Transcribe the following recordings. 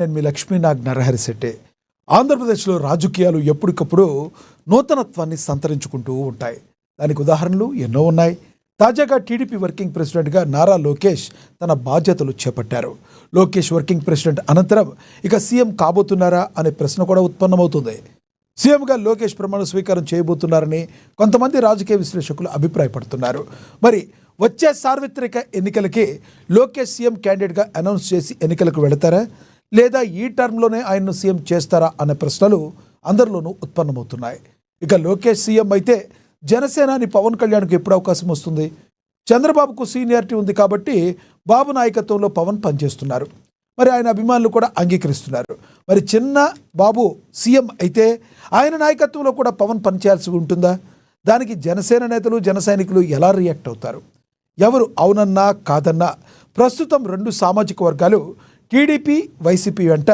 నేను మీ లక్ష్మీనాగ్ నరహరిశెట్టి. ఆంధ్రప్రదేశ్లో రాజకీయాలు ఎప్పటికప్పుడు నూతనత్వాన్ని సంతరించుకుంటూ ఉంటాయి. దానికి ఉదాహరణలు ఎన్నో ఉన్నాయి. తాజాగా టీడీపీ వర్కింగ్ ప్రెసిడెంట్గా నారా లోకేష్ తన బాధ్యతలు చేపట్టారు. లోకేష్ వర్కింగ్ ప్రెసిడెంట్ అనంతరం ఇక సీఎం కాబోతున్నారా అనే ప్రశ్న కూడా ఉత్పన్నమవుతుంది. సీఎంగా లోకేష్ ప్రమాణ స్వీకారం చేయబోతున్నారని కొంతమంది రాజకీయ విశ్లేషకులు అభిప్రాయపడుతున్నారు. మరి వచ్చే సార్వత్రిక ఎన్నికలకి లోకేష్ సీఎం క్యాండిడేట్గా అనౌన్స్ చేసి ఎన్నికలకు వెళతారా, లేదా ఈ టర్మ్లోనే ఆయన్ను సీఎం చేస్తారా అనే ప్రశ్నలు అందరిలోనూ ఉత్పన్నమవుతున్నాయి. ఇక లోకేష్ సీఎం అయితే జనసేనాని పవన్ కళ్యాణ్కు ఎప్పుడు అవకాశం వస్తుంది? చంద్రబాబుకు సీనియారిటీ ఉంది కాబట్టి బాబు నాయకత్వంలో పవన్ పనిచేస్తున్నారు. మరి ఆయన అభిమానులు కూడా అంగీకరిస్తున్నారు. మరి చిన్న బాబు సీఎం అయితే ఆయన నాయకత్వంలో కూడా పవన్ పనిచేయాల్సి ఉంటుందా? దానికి జనసేన నేతలు జన సైనికులు ఎలా రియాక్ట్ అవుతారు? ఎవరు అవునన్నా కాదన్నా ప్రస్తుతం రెండు సామాజిక వర్గాలు టీడీపీ వైసీపీ వెంట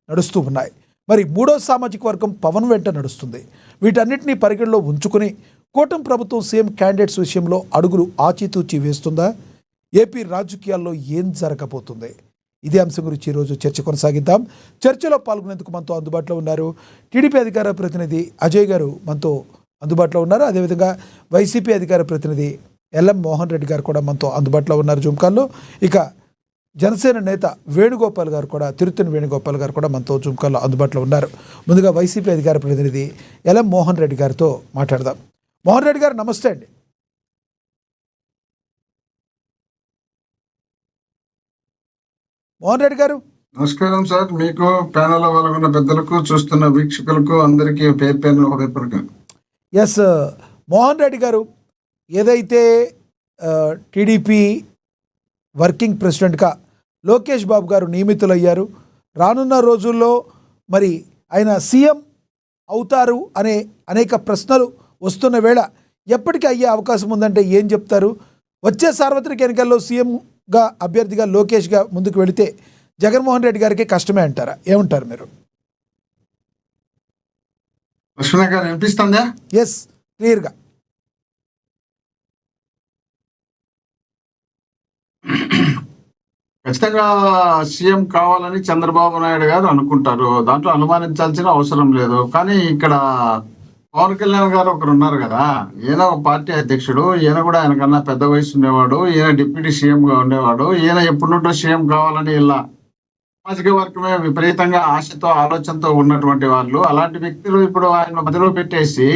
నడుస్తూ ఉన్నాయి. మరి మూడో సామాజిక వర్గం పవన్ వెంట నడుస్తుంది. వీటన్నిటినీ పరిగణలో ఉంచుకుని కూటమి ప్రభుత్వం సీఎం క్యాండిడేట్స్ విషయంలో అడుగులు ఆచితూచి వేస్తుందా? ఏపీ రాజకీయాల్లో ఏం జరగబోతుంది? ఇదే అంశం గురించి ఈరోజు చర్చ కొనసాగిద్దాం. చర్చలో పాల్గొనేందుకు మనతో అందుబాటులో ఉన్నారు టీడీపీ అధికార ప్రతినిధి అజయ్ గారు మనతో అందుబాటులో ఉన్నారు. అదేవిధంగా వైసీపీ అధికార ప్రతినిధి ఎల్ఎం మోహన్ రెడ్డి గారు కూడా మనతో అందుబాటులో ఉన్నారు జూమ్ కాల్లో. ఇక జనసేన నేత వేణుగోపాల్ గారు కూడా తిరుత్తని వేణుగోపాల్ గారు కూడా మనతో జూమ్ కాల్లో అందుబాటులో ఉన్నారు. ముందుగా వైసీపీ అధికార ప్రతినిధి ఎల్ఎం మోహన్ రెడ్డి గారితో మాట్లాడదాం. మోహన్ రెడ్డి గారు నమస్తే అండి. మోహన్ రెడ్డి గారు నమస్కారం సార్. మీకు ప్యానెల్లో పాల్గొన్న పెద్దలకు చూస్తున్న వీక్షకులకు అందరికీ పేరు పేరు హృదయపూర్వక. ఎస్ మోహన్ రెడ్డి గారు, ఏదైతే టీడీపీ వర్కింగ్ ప్రెసిడెంట్గా లోకేష్ బాబు గారు నియమితులయ్యారు, రానున్న రోజుల్లో మరి ఆయన సీఎం అవుతారు అనే అనేక ప్రశ్నలు వస్తున్న వేళ ఎప్పటికీ అయ్యే అవకాశం ఉందంటే ఏం చెప్తారు? వచ్చే సార్వత్రిక ఎన్నికల్లో సీఎంగా అభ్యర్థిగా లోకేష్గా ముందుకు వెళితే జగన్మోహన్ రెడ్డి గారికి కష్టమే అంటారా? ఏమంటారు మీరు? లక్ష్మణ గారు వినిపిస్తుందా? ఎస్, క్లియర్గా. ఖచ్చితంగా సీఎం కావాలని చంద్రబాబు నాయుడు గారు అనుకుంటారు. దాంట్లో అనుమానించాల్సిన అవసరం లేదు. కానీ ఇక్కడ పవన్ కళ్యాణ్ గారు ఒకరు ఉన్నారు కదా, ఈయన ఒక పార్టీ అధ్యక్షుడు. ఈయన కూడా ఆయన కన్నా పెద్ద వయసు ఉండేవాడు. ఈయన డిప్యూటీ సీఎం గా ఉండేవాడు. ఈయన ఎప్పటి నుండో సీఎం కావాలని ఇలా సామాజిక వర్గమే విపరీతంగా ఆశతో ఆలోచనతో ఉన్నటువంటి వాళ్ళు. అలాంటి వ్యక్తులు ఇప్పుడు ఆయన మధ్యలో పెట్టేసి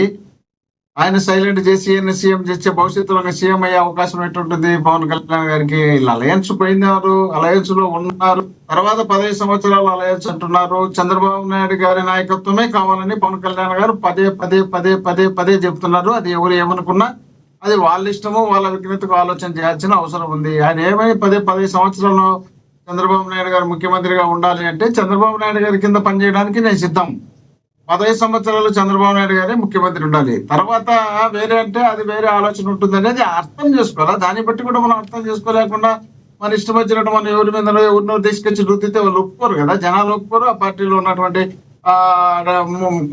ఆయన సైలెంట్ చేసి ఈయన సీఎం చేసే భవిష్యత్తులో సీఎం అయ్యే అవకాశం ఎట్టుంటుంది పవన్ కళ్యాణ్ గారికి? ఇలా అలయన్స్ పోయినారు, అలయన్స్ లో ఉన్నారు. తర్వాత 15 సంవత్సరాలు అలయన్స్ అంటున్నారు. చంద్రబాబు నాయుడు గారి నాయకత్వమే కావాలని పవన్ కళ్యాణ్ గారు పదే పదే పదే పదే పదే చెప్తున్నారు. అది ఎవరు ఏమనుకున్నా అది వాళ్ళ ఇష్టము, వాళ్ళ విజ్ఞతకు ఆలోచన చేయాల్సిన అవసరం ఉంది. ఆయన ఏమై 10 సంవత్సరాలు చంద్రబాబు నాయుడు గారు ముఖ్యమంత్రిగా ఉండాలి అంటే చంద్రబాబు నాయుడు గారి కింద పనిచేయడానికి నేను సిద్ధం. 15 సంవత్సరాలు చంద్రబాబు నాయుడు గారే ముఖ్యమంత్రి ఉండాలి. తర్వాత వేరే అంటే అది వేరే ఆలోచన ఉంటుంది అనేది అర్థం చేసుకోవాలి. దాన్ని బట్టి కూడా మనం అర్థం చేసుకోలేకుండా మన ఇష్టం వచ్చినట్టు మనం ఎవరి మీద ఎవరినో తీసుకొచ్చి రుద్దితే వాళ్ళు ఒప్పుకోరు కదా, జనాలు ఒప్పుకోరు. ఆ పార్టీలో ఉన్నటువంటి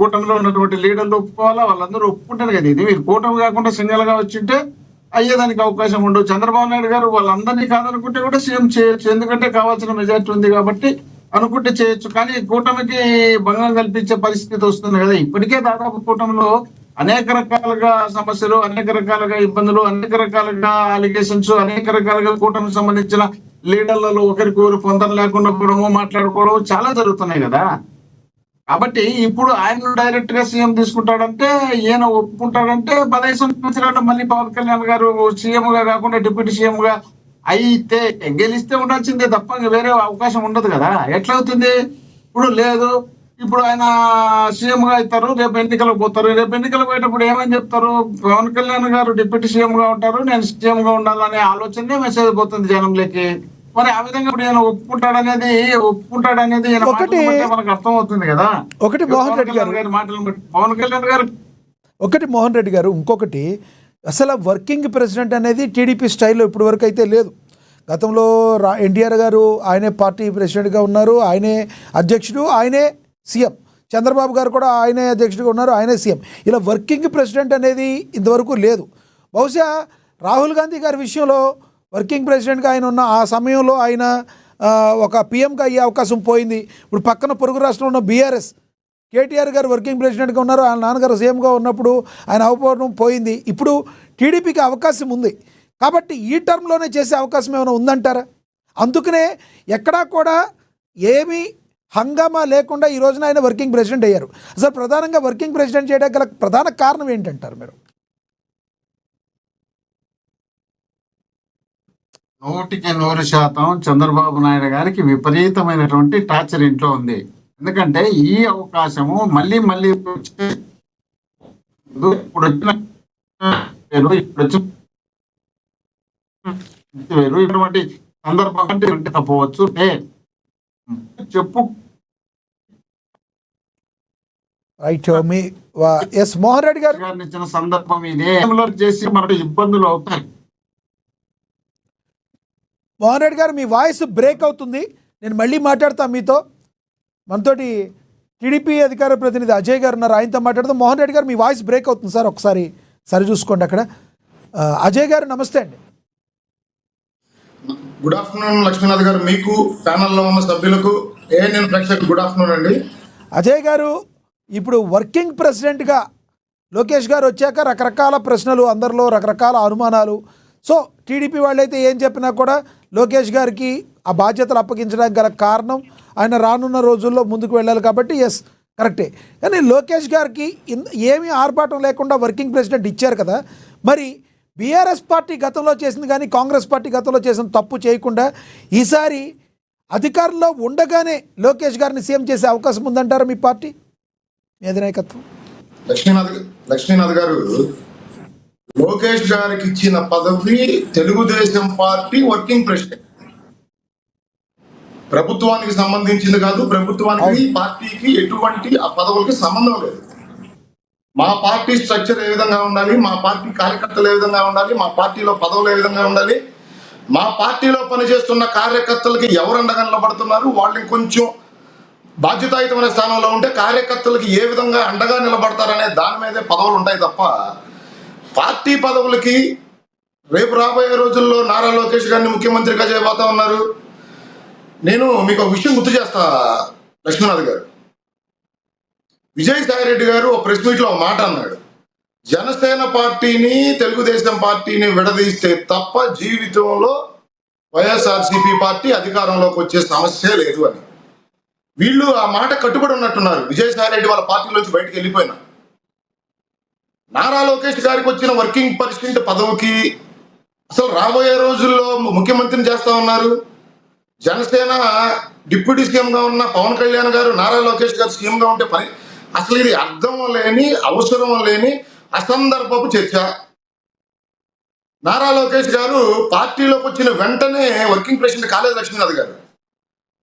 కూటమిలో ఉన్నటువంటి లీడర్లు ఒప్పుకోవాలా, వాళ్ళందరూ ఒప్పుకుంటారు కదా. ఇది మీరు కూటమి కాకుండా సింగల్ గా వచ్చింటే అయ్యేదానికి అవకాశం ఉండదు. చంద్రబాబు నాయుడు గారు వాళ్ళందరినీ కాదనుకుంటే కూడా సీఎం చేయొచ్చు, ఎందుకంటే కావాల్సిన మెజార్టీ ఉంది కాబట్టి అనుకుంటే చేయొచ్చు. కానీ కూటమికి భంగం కల్పించే పరిస్థితి వస్తుంది కదా. ఇప్పటికే దాదాపు కూటమిలో అనేక రకాలుగా సమస్యలు, అనేక రకాలుగా ఇబ్బందులు, అనేక రకాలుగా అలిగేషన్స్, అనేక రకాలుగా కూటమికి సంబంధించిన లీడర్లలో ఒకరికొకరు పొందడం లేకుండా పోవడము, మాట్లాడుకోవడం చాలా జరుగుతున్నాయి కదా. కాబట్టి ఇప్పుడు ఆయన డైరెక్ట్ గా సీఎం తీసుకుంటాడంటే, ఈయన ఒప్పుకుంటాడంటే 15 సంవత్సరాలు మళ్ళీ పవన్ కళ్యాణ్ గారు సీఎం గా కాకుండా డిప్యూటీ సీఎం గా అయితే గెలిస్తే ఉండాల్సిందే తప్ప వేరే అవకాశం ఉండదు కదా. ఎట్లా అవుతుంది? ఇప్పుడు లేదు, ఇప్పుడు ఆయన సీఎం గా అవుతారు, రేపు ఎన్నికలకు పోతారు. రేపు ఎన్నికలకు పోయేటప్పుడు ఏమని చెప్తారు? పవన్ కళ్యాణ్ గారు డిప్యూటీ సీఎం గా ఉంటారు, నేను సీఎం గా ఉండాలనే ఆలోచనే మెసేజ్ పోతుంది జనంలోకి. మరి ఆ విధంగా ఇప్పుడు ఈయన ఒప్పుకుంటాడనేది మనకు అర్థం అవుతుంది కదా. ఒకటి మోహన్ రెడ్డి గారు మాటలు బట్టి పవన్ కళ్యాణ్ గారు మోహన్ రెడ్డి గారు ఇంకొకటి, అసలు వర్కింగ్ ప్రెసిడెంట్ అనేది టీడీపీ స్టైల్లో ఇప్పటి వరకు అయితే లేదు. గతంలో ఎన్టీఆర్ గారు ఆయనే పార్టీ ప్రెసిడెంట్గా ఉన్నారు, ఆయనే అధ్యక్షుడు, ఆయనే సీఎం. చంద్రబాబు గారు కూడా ఆయనే అధ్యక్షుడిగా ఉన్నారు, ఆయనే సీఎం. ఇలా వర్కింగ్ ప్రెసిడెంట్ అనేది ఇంతవరకు లేదు. బహుశా రాహుల్ గాంధీ గారి విషయంలో వర్కింగ్ ప్రెసిడెంట్గా ఆయన ఉన్న ఆ సమయంలో ఆయన ఒక పీఎంగా అయ్యే అవకాశం పోయింది. ఇప్పుడు పక్కన పొరుగు రాష్ట్రంలో ఉన్న బీఆర్ఎస్ కేటీఆర్ గారు వర్కింగ్ ప్రెసిడెంట్గా ఉన్నారు, ఆయన నాన్నగారు సీఎంగా ఉన్నప్పుడు ఆయన అవ్వకపోవడం పోయింది. ఇప్పుడు టీడీపీకి అవకాశం ఉంది కాబట్టి ఈ టర్మ్లోనే చేసే అవకాశం ఏమైనా ఉందంటారా? అందుకనే ఎక్కడా కూడా ఏమీ హంగామా లేకుండా ఈ రోజున ఆయన వర్కింగ్ ప్రెసిడెంట్ అయ్యారు. అసలు ప్రధానంగా వర్కింగ్ ప్రెసిడెంట్ చేయడానికి గల ప్రధాన కారణం ఏంటంటారు మీరు? 100% చంద్రబాబు నాయుడు గారికి విపరీతమైనటువంటి టార్చర్ ఇంట్లో ఉంది. ఎందుకంటే ఈ అవకాశము మళ్ళీ మళ్ళీ ఇప్పుడు వచ్చిన ఇటువంటి సందర్భం అంటే తప్పవచ్చు చెప్పు. Right. Me yes Mohan Reddy గారు ఇచ్చిన సందర్భం ఇదే చేసి మనకు ఇబ్బందులు అవుతాయి. మోహన్ రెడ్డి గారు మీ వాయిస్ బ్రేక్ అవుతుంది, నేను మళ్ళీ మాట్లాడతాను మీతో. మనతోటి టీడీపీ అధికార ప్రతినిధి అజయ్ గారు ఉన్నారు, ఆయనతో మాట్లాడుతాం. మోహన్ రెడ్డి గారు మీ వాయిస్ బ్రేక్ అవుతుంది సార్, ఒకసారి సరి చూసుకోండి అక్కడ. అజయ్ గారు నమస్తే అండి. గుడ్ ఆఫ్టర్నూన్ లక్ష్మీనాథ్ గారు, మీకు ప్యానల్లో ఉన్న సభ్యులకు ఏఎన్ఎన్ ప్రేక్షకులకు గుడ్ ఆఫ్టర్నూన్ అండి. అజయ్ గారు, ఇప్పుడు వర్కింగ్ ప్రెసిడెంట్గా లోకేష్ గారు వచ్చాక రకరకాల ప్రశ్నలు, అందరిలో రకరకాల అనుమానాలు. సో టీడీపీ వాళ్ళైతే ఏం చెప్పినా కూడా లోకేష్ గారికి ఆ బాధ్యతలు అప్పగించడానికి గల కారణం ఆయన రానున్న రోజుల్లో ముందుకు వెళ్ళాలి కాబట్టి ఎస్ కరెక్టే. కానీ లోకేష్ గారికి ఏమీ ఆర్భాటం లేకుండా వర్కింగ్ ప్రెసిడెంట్ ఇచ్చారు కదా, మరి బీఆర్ఎస్ పార్టీ గతంలో చేసింది కానీ కాంగ్రెస్ పార్టీ గతంలో చేసిన తప్పు చేయకుండా ఈసారి అధికారంలో ఉండగానే లోకేష్ గారిని సీఎం చేసే అవకాశం ఉందంటారా మీ పార్టీ, మీ అధినాయకత్వం? లక్ష్మీనాథ్ గారు, లోకేష్ గారికి ఇచ్చిన పదవి తెలుగుదేశం పార్టీ వర్కింగ్ ప్రెసిడెంట్, ప్రభుత్వానికి సంబంధించింది కాదు. ప్రభుత్వానికి పార్టీకి ఎటువంటి ఆ పదవులకి సంబంధం లేదు. మా పార్టీ స్ట్రక్చర్ ఏ విధంగా ఉండాలి, మా పార్టీ కార్యకర్తలు ఏ విధంగా ఉండాలి, మా పార్టీలో పదవులు ఏ విధంగా ఉండాలి, మా పార్టీలో పనిచేస్తున్న కార్యకర్తలకి ఎవరు అండగా నిలబడుతున్నారు, వాళ్ళని కొంచెం బాధ్యతాయుతమైన స్థానంలో ఉంటే కార్యకర్తలకి ఏ విధంగా అండగా నిలబడతారనే దాని మీదే పదవులు ఉంటాయి తప్ప పార్టీ పదవులకి. రేపు రాబోయే రోజుల్లో నారా లోకేష్ గారిని ముఖ్యమంత్రిగా చేయబోతా ఉన్నారు. నేను మీకు ఒక విషయం గుర్తు చేస్తా లక్ష్మీనాథ్ గారు. విజయసాయి రెడ్డి గారు ఒక ప్రెస్ మీట్ లో ఒక మాట అన్నాడు, జనసేన పార్టీని తెలుగుదేశం పార్టీని విడదీస్తే తప్ప జీవితంలో వైఎస్ఆర్సీపీ పార్టీ అధికారంలోకి వచ్చే సమస్య లేదు అని. వీళ్ళు ఆ మాట కట్టుబడి ఉన్నట్టున్నారు. విజయసాయి రెడ్డి వాళ్ళ పార్టీలోంచి బయటకు వెళ్ళిపోయినా నారా లోకేష్ గారికి వచ్చిన వర్కింగ్ ప్రెసిడెంట్ పదవికి అసలు రాబోయే రోజుల్లో ముఖ్యమంత్రిని చేస్తా ఉన్నారు. జనసేన డిప్యూటీ సీఎంగా ఉన్న పవన్ కళ్యాణ్ గారు నారా లోకేష్ గారు సీఎంగా ఉంటే పని అసలు ఇది అర్థం లేని, అవసరం లేని అసందర్భపు చర్చ. నారా లోకేష్ గారు పార్టీలోకి వచ్చిన వెంటనే వర్కింగ్ ప్రెసిడెంట్ కాలేదు లక్ష్మీనాథ్ గారు.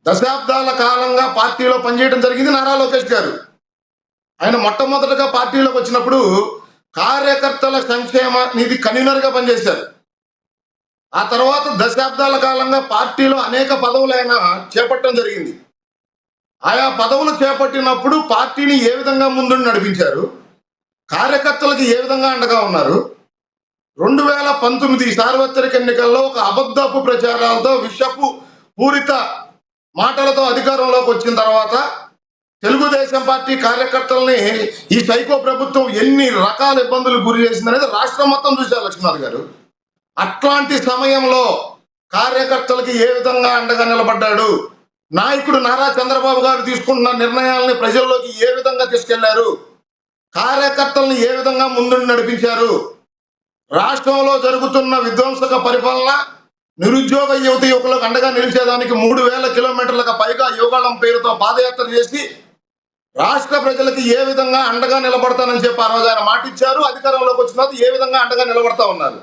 దశాబ్దాల కాలంగా పార్టీలో పనిచేయడం జరిగింది నారా లోకేష్ గారు. ఆయన మొట్టమొదటిగా పార్టీలోకి వచ్చినప్పుడు కార్యకర్తల సంక్షేమ నిధి కన్వీనర్గా పనిచేశారు. ఆ తర్వాత దశాబ్దాల కాలంగా పార్టీలో అనేక పదవులు ఆయన చేపట్టడం జరిగింది. ఆయా పదవులు చేపట్టినప్పుడు పార్టీని ఏ విధంగా ముందుండి నడిపించారు, కార్యకర్తలకు ఏ విధంగా అండగా ఉన్నారు. 2019 సార్వత్రిక ఎన్నికల్లో ఒక అబద్ధపు ప్రచారాలతో, విషపు పూరిత మాటలతో అధికారంలోకి వచ్చిన తర్వాత తెలుగుదేశం పార్టీ కార్యకర్తల్ని ఈ సైకో ప్రభుత్వం ఎన్ని రకాల ఇబ్బందులు గురి చేసిందనేది రాష్ట్రం మొత్తం చూశారు లక్ష్మీనాథ్ గారు. అట్లాంటి సమయంలో కార్యకర్తలకి ఏ విధంగా అండగా నిలబడ్డాడు, నాయకుడు నారా చంద్రబాబు గారు తీసుకుంటున్న నిర్ణయాలని ప్రజల్లోకి ఏ విధంగా తీసుకెళ్లారు, కార్యకర్తలను ఏ విధంగా ముందుండి నడిపించారు, రాష్ట్రంలో జరుగుతున్న విధ్వంసక పరిపాలన, నిరుద్యోగ యువకులకు అండగా నిలిచేదానికి 3000 కిలోమీటర్లకు పైగా యువగాళం పేరుతో పాదయాత్ర చేసి రాష్ట్ర ప్రజలకి ఏ విధంగా అండగా నిలబడతానని చెప్పి ఆ రోజు ఆయన మాటిచ్చారు. అధికారంలోకి వచ్చిన తర్వాత ఏ విధంగా అండగా నిలబడతా ఉన్నారు.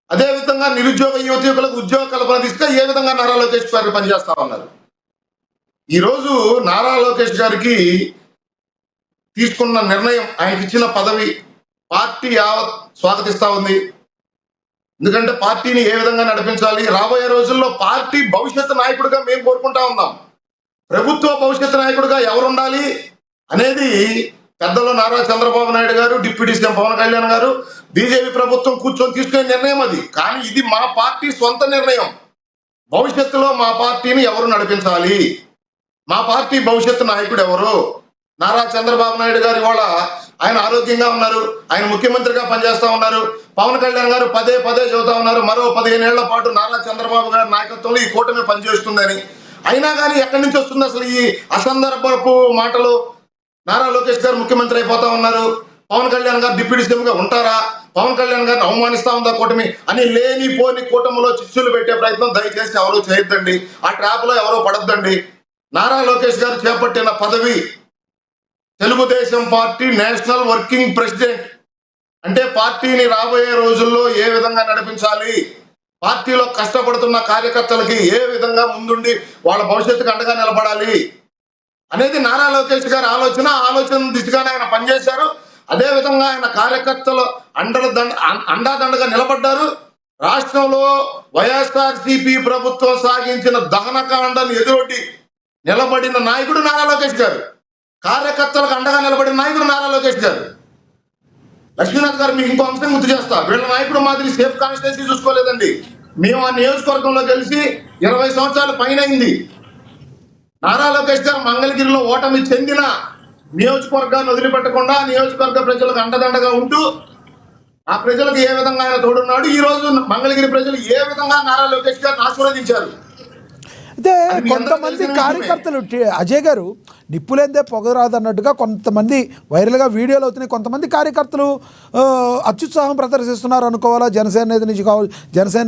అదేవిధంగా నిరుద్యోగ యువకులకు ఉద్యోగ కల్పన తీసుకు ఏ విధంగా నారా లోకేష్ గారు పనిచేస్తా ఉన్నారు. ఈరోజు నారా లోకేష్ గారికి తీసుకున్న నిర్ణయం, ఆయనకి ఇచ్చిన పదవి పార్టీ యావత్ స్వాగతిస్తా ఉంది. ఎందుకంటే పార్టీని ఏ విధంగా నడిపించాలి, రాబోయే రోజుల్లో పార్టీ భవిష్యత్తు నాయకుడిగా మేము కోరుకుంటా ఉన్నాం. ప్రభుత్వ భవిష్యత్తు నాయకుడిగా ఎవరు ఉండాలి అనేది పెద్దలు నారా చంద్రబాబు నాయుడు గారు, డిప్యూటీ సీఎం పవన్ కళ్యాణ్ గారు, బీజేపీ ప్రభుత్వం కూర్చొని తీసుకునే నిర్ణయం అది. కానీ ఇది మా పార్టీ సొంత నిర్ణయం. భవిష్యత్తులో మా పార్టీని ఎవరు నడిపించాలి, మా పార్టీ భవిష్యత్తు నాయకుడు ఎవరు? నారా చంద్రబాబు నాయుడు గారు ఇవాళ ఆయన ఆరోగ్యంగా ఉన్నారు, ఆయన ముఖ్యమంత్రిగా పనిచేస్తా ఉన్నారు. పవన్ కళ్యాణ్ గారు పదే పదే చెబుతా ఉన్నారు మరో 15 ఏళ్ల పాటు నారా చంద్రబాబు గారి నాయకత్వంలో ఈ కూటమి పనిచేస్తుందని. అయినా కానీ ఎక్కడి నుంచి వస్తుంది అసలు ఈ అసందర్భపు మాటలు? నారా లోకేష్ గారు ముఖ్యమంత్రి అయిపోతా ఉన్నారు, పవన్ కళ్యాణ్ గారు డిప్యూటీ సీఎంగా ఉంటారా, పవన్ కళ్యాణ్ గారిని అవమానిస్తా ఉందా కూటమి అని లేనిపోని కూటమిలో చిచ్చులు పెట్టే ప్రయత్నం దయచేసి ఎవరు చేయొద్దండి. ఆ ట్రాప్ లో ఎవరో పడొద్దండి. నారా లోకేష్ గారు చేపట్టిన పదవి Telugu Desam party national working president. అంటే పార్టీని రాబోయే రోజుల్లో ఏ విధంగా నడిపించాలి, పార్టీలో కష్టపడుతున్న కార్యకర్తలకి ఏ విధంగా ముందుండి వాళ్ళ భవిష్యత్తుకు అండగా నిలబడాలి అనేది నారా లోకేష్ గారి ఆలోచన దిశగానే ఆయన పనిచేశారు. అదే విధంగా ఆయన కార్యకర్తలు అండాదండగా నిలబడ్డారు. రాష్ట్రంలో వైఎస్ఆర్సీపీ ప్రభుత్వం సాగించిన దహనకాండను ఎదురొడ్డి నిలబడిన నాయకుడు నారా లోకేష్ గారు, కార్యకర్తలకు అండగా నిలబడిన నాయకుడు నారా లోకేష్ గారు. లక్ష్మీనాథ్ గారు మీకు ఇంకో అంశం గుర్తు చేస్తా, వీళ్ళ నాయకుడు మాదిరి సేఫ్ కాన్స్టిట్యున్సీ చూసుకోలేదండి. మేము ఆ నియోజకవర్గంలో కలిసి 20 సంవత్సరాల పైన అయింది. నారా లోకేష్ గారు మంగళగిరిలో ఓటమి చెందిన నియోజకవర్గాన్ని వదిలిపెట్టకుండా నియోజకవర్గ ప్రజలకు అండదండగా ఉంటూ ఆ ప్రజలకు ఏ విధంగా ఆయన తోడున్నాడు. ఈ రోజు మంగళగిరి ప్రజలు ఏ విధంగా నారా లోకేష్ గారిని ఆశీర్వదించారు. అయితే కొంతమంది కార్యకర్తలు అజయ్ గారు నిప్పులేందే పొగరాదు అన్నట్టుగా కొంతమంది వైరల్గా వీడియోలు అవుతున్నాయి. కొంతమంది కార్యకర్తలు అత్యుత్సాహం ప్రదర్శిస్తున్నారు అనుకోవాలా, జనసేన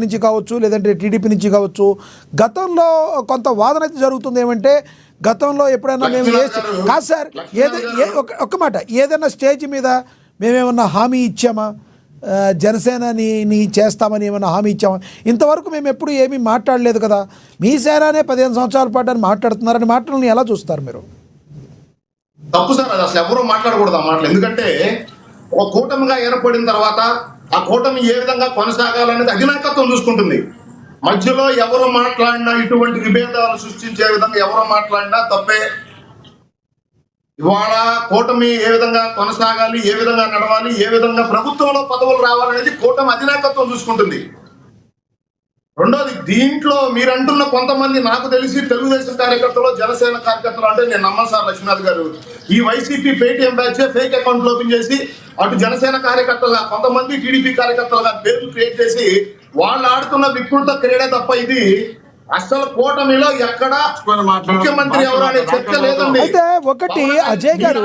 నుంచి కావచ్చు లేదంటే టీడీపీ నుంచి కావచ్చు. గతంలో కొంత వాదన అయితే జరుగుతుంది ఏమంటే, గతంలో ఎప్పుడైనా మేము కాదు సార్ ఒక్క మాట, ఏదైనా స్టేజ్ మీద మేమేమన్నా హామీ ఇచ్చామా, జనసేనని చేస్తామని ఏమైనా హామీ ఇచ్చామా? ఇంతవరకు మేము ఎప్పుడు ఏమీ మాట్లాడలేదు కదా, మీ సేనానే 15 సంవత్సరాల పాటు అని మాట్లాడుతున్నారని మాటలని ఎలా చూస్తారు మీరు? తప్పు సార్, అది అసలు ఎవరూ మాట్లాడకూడదు ఆ మాటలు. ఎందుకంటే ఒక కూటమిగా ఏర్పడిన తర్వాత ఆ కూటమి ఏ విధంగా కొనసాగాలనేది అధినాయకత్వం చూసుకుంటుంది. మధ్యలో ఎవరు మాట్లాడినా, ఇటువంటి విభేదాలు సృష్టించే విధంగా ఎవరు మాట్లాడినా తప్పే. ఇవాళ కూటమి ఏ విధంగా కొనసాగాలి, ఏ విధంగా నడవాలి, ఏ విధంగా ప్రభుత్వంలో పదవులు రావాలనేది కూటమి అధినాయకత్వం చూసుకుంటుంది. రెండోది, దీంట్లో మీరంటున్న కొంతమంది నాకు తెలిసి తెలుగుదేశం కార్యకర్తలు, జనసేన కార్యకర్తలు అంటే నేను నమ్మను సార్ లక్ష్మీనాథ్ గారు. ఈ వైసీపీ పేటీఎం బ్యాచ్ ఫేక్ అకౌంట్లు ఓపెన్ చేసి అటు జనసేన కార్యకర్తలుగా కొంతమంది, టీడీపీ కార్యకర్తలుగా పేర్లు క్రియేట్ చేసి వాళ్ళు ఆడుతున్న వికృత క్రీడే తప్ప ఇది అసలు కూటమిలో ఎక్కడ ముఖ్యమంత్రి ఎవరు అనే చర్చ లేదండి. అయితే ఒకటి అజయ్ గారు,